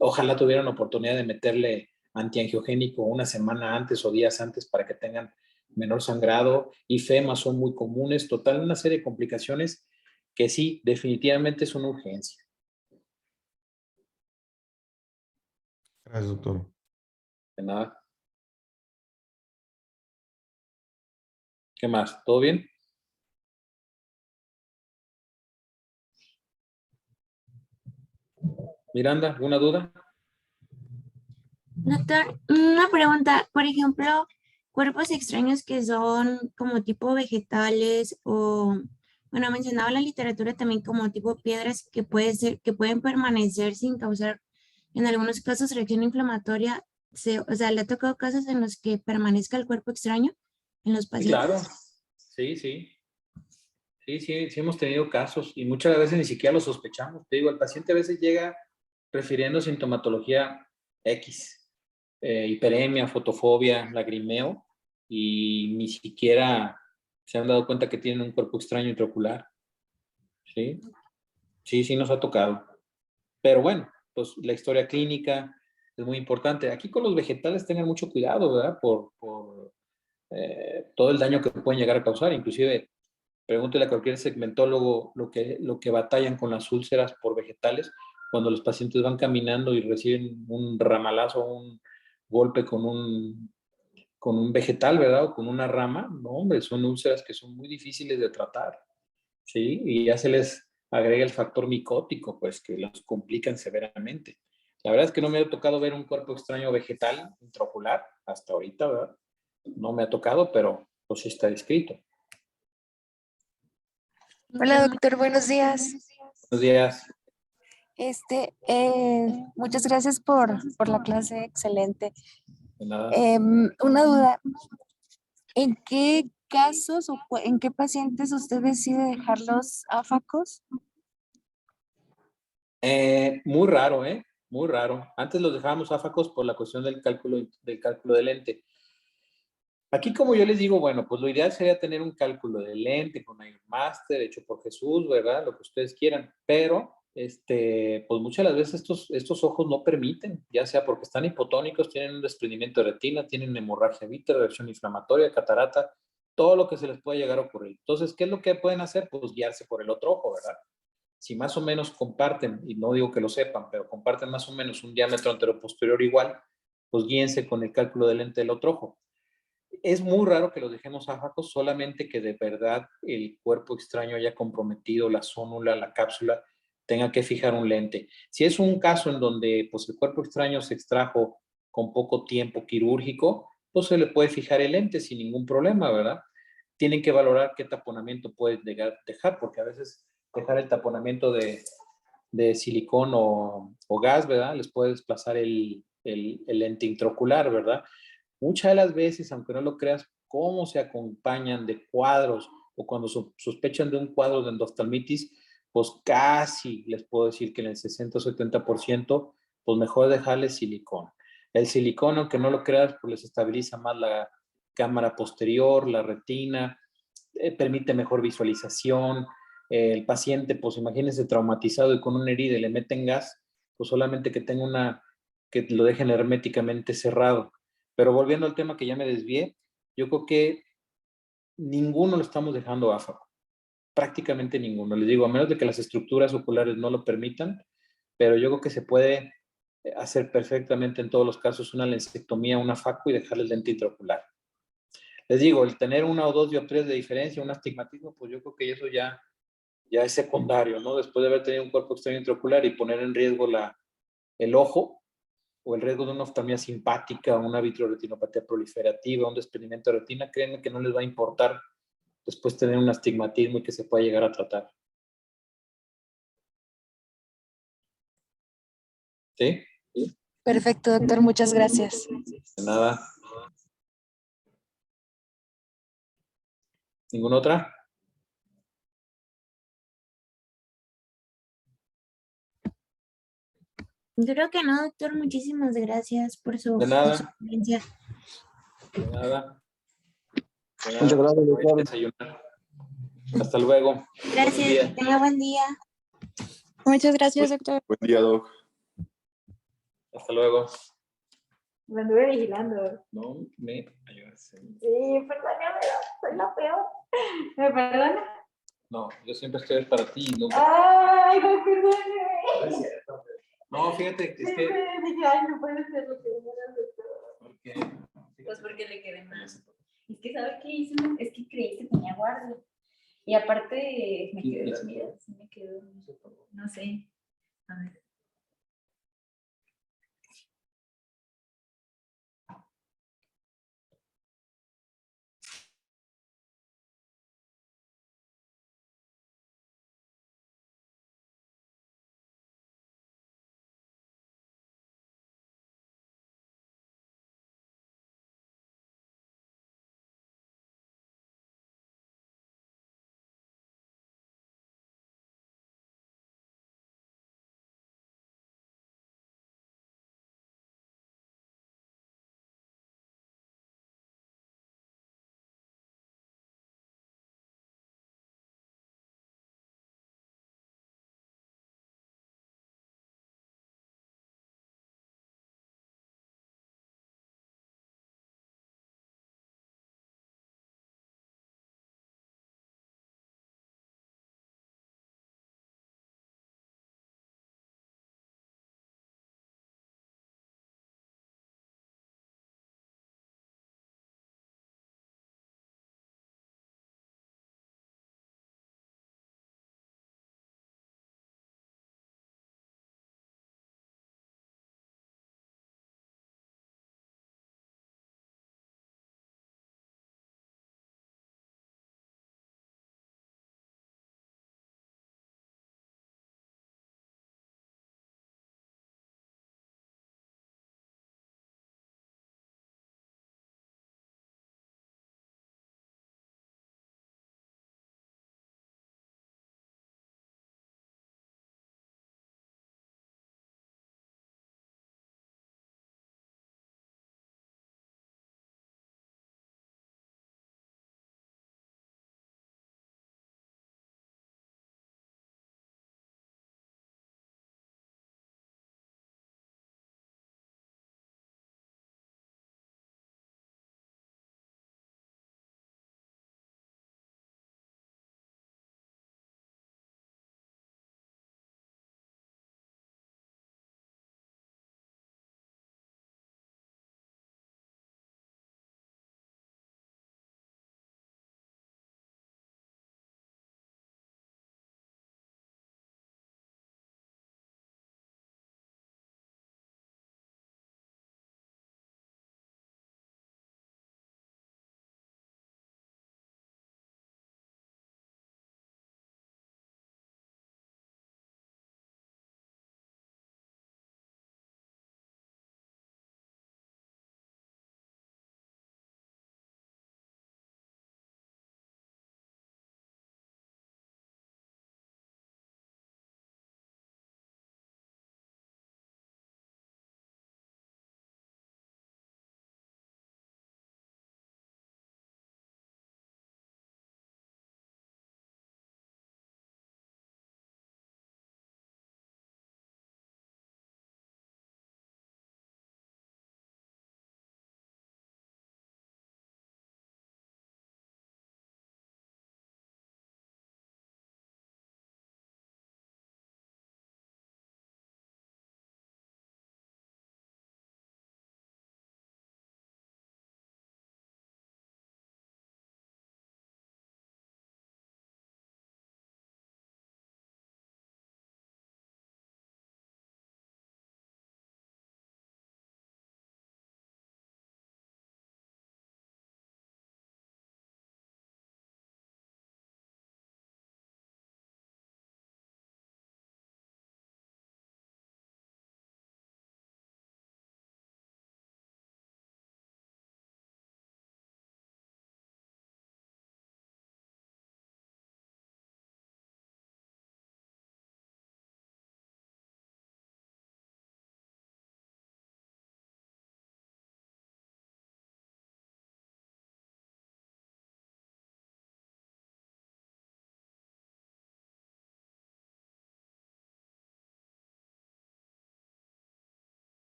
Ojalá tuvieran oportunidad de meterle antiangiogénico una semana antes o días antes para que tengan menor sangrado y FEMAS son muy comunes, total, una serie de complicaciones que sí, definitivamente es una urgencia. Gracias, doctor. De nada. ¿Qué más? ¿Todo bien? Miranda, ¿alguna duda? Doctor, una pregunta. Por ejemplo, cuerpos extraños que son como tipo vegetales o, bueno, mencionaba la literatura también como tipo piedras que que pueden permanecer sin causar, en algunos casos, reacción inflamatoria. O sea, le ha tocado casos en los que permanezca el cuerpo extraño en los Sí, claro. pacientes. Sí, sí. Sí hemos tenido casos y muchas veces ni siquiera lo sospechamos. Te digo, el paciente a veces llega refiriendo sintomatología X, hiperemia, fotofobia, lagrimeo, y ni siquiera se han dado cuenta que tienen un cuerpo extraño intraocular. ¿Sí? Sí nos ha tocado. Pero bueno, pues la historia clínica es muy importante. Aquí con los vegetales tengan mucho cuidado, ¿verdad? Por todo el daño que pueden llegar a causar. Inclusive, pregúntele a cualquier segmentólogo lo que batallan con las úlceras por vegetales cuando los pacientes van caminando y reciben un ramalazo, un golpe con un vegetal, ¿verdad? O con una rama. No, hombre, son úlceras que son muy difíciles de tratar, ¿sí? Y ya se les agrega el factor micótico, pues que los complican severamente. La verdad es que no me ha tocado ver un cuerpo extraño vegetal intraocular hasta ahorita, ¿verdad? No me ha tocado, pero pues sí está descrito. Hola doctor, buenos días. Buenos días. Muchas gracias por la clase, excelente. De nada. Una duda, ¿en qué casos o en qué pacientes usted decide dejarlos áfacos? Muy raro, ¿eh? Muy raro. Antes los dejábamos áfacos por la cuestión del cálculo de lente. Aquí, como yo les digo, bueno, pues lo ideal sería tener un cálculo de lente con Iron Master hecho por Jesús, ¿verdad? Lo que ustedes quieran, pero pues muchas de las veces estos ojos no permiten, ya sea porque están hipotónicos, tienen un desprendimiento de retina, tienen hemorragia vítrea, reacción inflamatoria, catarata, todo lo que se les puede llegar a ocurrir. Entonces, ¿qué es lo que pueden hacer? Pues guiarse por el otro ojo, ¿verdad? Si más o menos comparten, y no digo que lo sepan, pero comparten más o menos un diámetro anteroposterior igual, pues guíense con el cálculo de lente del otro ojo. Es muy raro que los dejemos áfacos, solamente que de verdad el cuerpo extraño haya comprometido la zónula, la cápsula, tenga que fijar un lente. Si es un caso en donde pues, el cuerpo extraño se extrajo con poco tiempo quirúrgico, pues se le puede fijar el lente sin ningún problema, ¿verdad? Tienen que valorar qué taponamiento pueden dejar, porque a veces dejar el taponamiento de silicón o gas, ¿verdad? Les puede desplazar el lente intraocular, ¿verdad? Muchas de las veces, aunque no lo creas, cómo se acompañan de cuadros o cuando sospechan de un cuadro de endoftalmitis, pues casi les puedo decir que en el 60 o 70%, pues mejor dejarle silicón. El silicón, aunque no lo creas, pues les estabiliza más la cámara posterior, la retina, permite mejor visualización. El paciente, pues imagínense traumatizado y con una herida y le meten gas, pues solamente que tenga que lo dejen herméticamente cerrado. Pero volviendo al tema que ya me desvié, yo creo que ninguno lo estamos dejando áfago, prácticamente ninguno. Les digo, a menos de que las estructuras oculares no lo permitan, pero yo creo que se puede hacer perfectamente en todos los casos una lensectomía, una faco y dejarle el lente intraocular. Les digo, el tener una o dos dioptrías de diferencia, un astigmatismo, pues yo creo que eso ya es secundario, ¿no? Después de haber tenido un cuerpo extraño intraocular y poner en riesgo el ojo, o el riesgo de una oftalmia simpática, una vitreoretinopatía proliferativa, un desprendimiento de retina, créanme que no les va a importar después tener un astigmatismo y que se pueda llegar a tratar. ¿Sí? Perfecto, doctor, muchas gracias. De nada. ¿Ninguna otra? Yo creo que no, doctor. Muchísimas gracias por su De nada. experiencia. De nada. De nada. Muchas gracias, Voy a doctor. desayunar. Hasta luego. Gracias, que tenga buen día. Muchas gracias, doctor. Buen día, Doc. Hasta luego. Me anduve vigilando. No me ayudas. Sí, perdóname, soy la peor. ¿Me perdona? No, yo siempre estoy para ti. No, Ay, no, perdóname. no fíjate, es que... Dije, ay, no puede ser lo que me das, doctor. ¿Por qué? Pues porque le quedé mal. Es que, ¿sabes qué hice? Es que creí que tenía guardia. Y aparte, me quedé dormida. Sí, me quedó, no sé. A ver.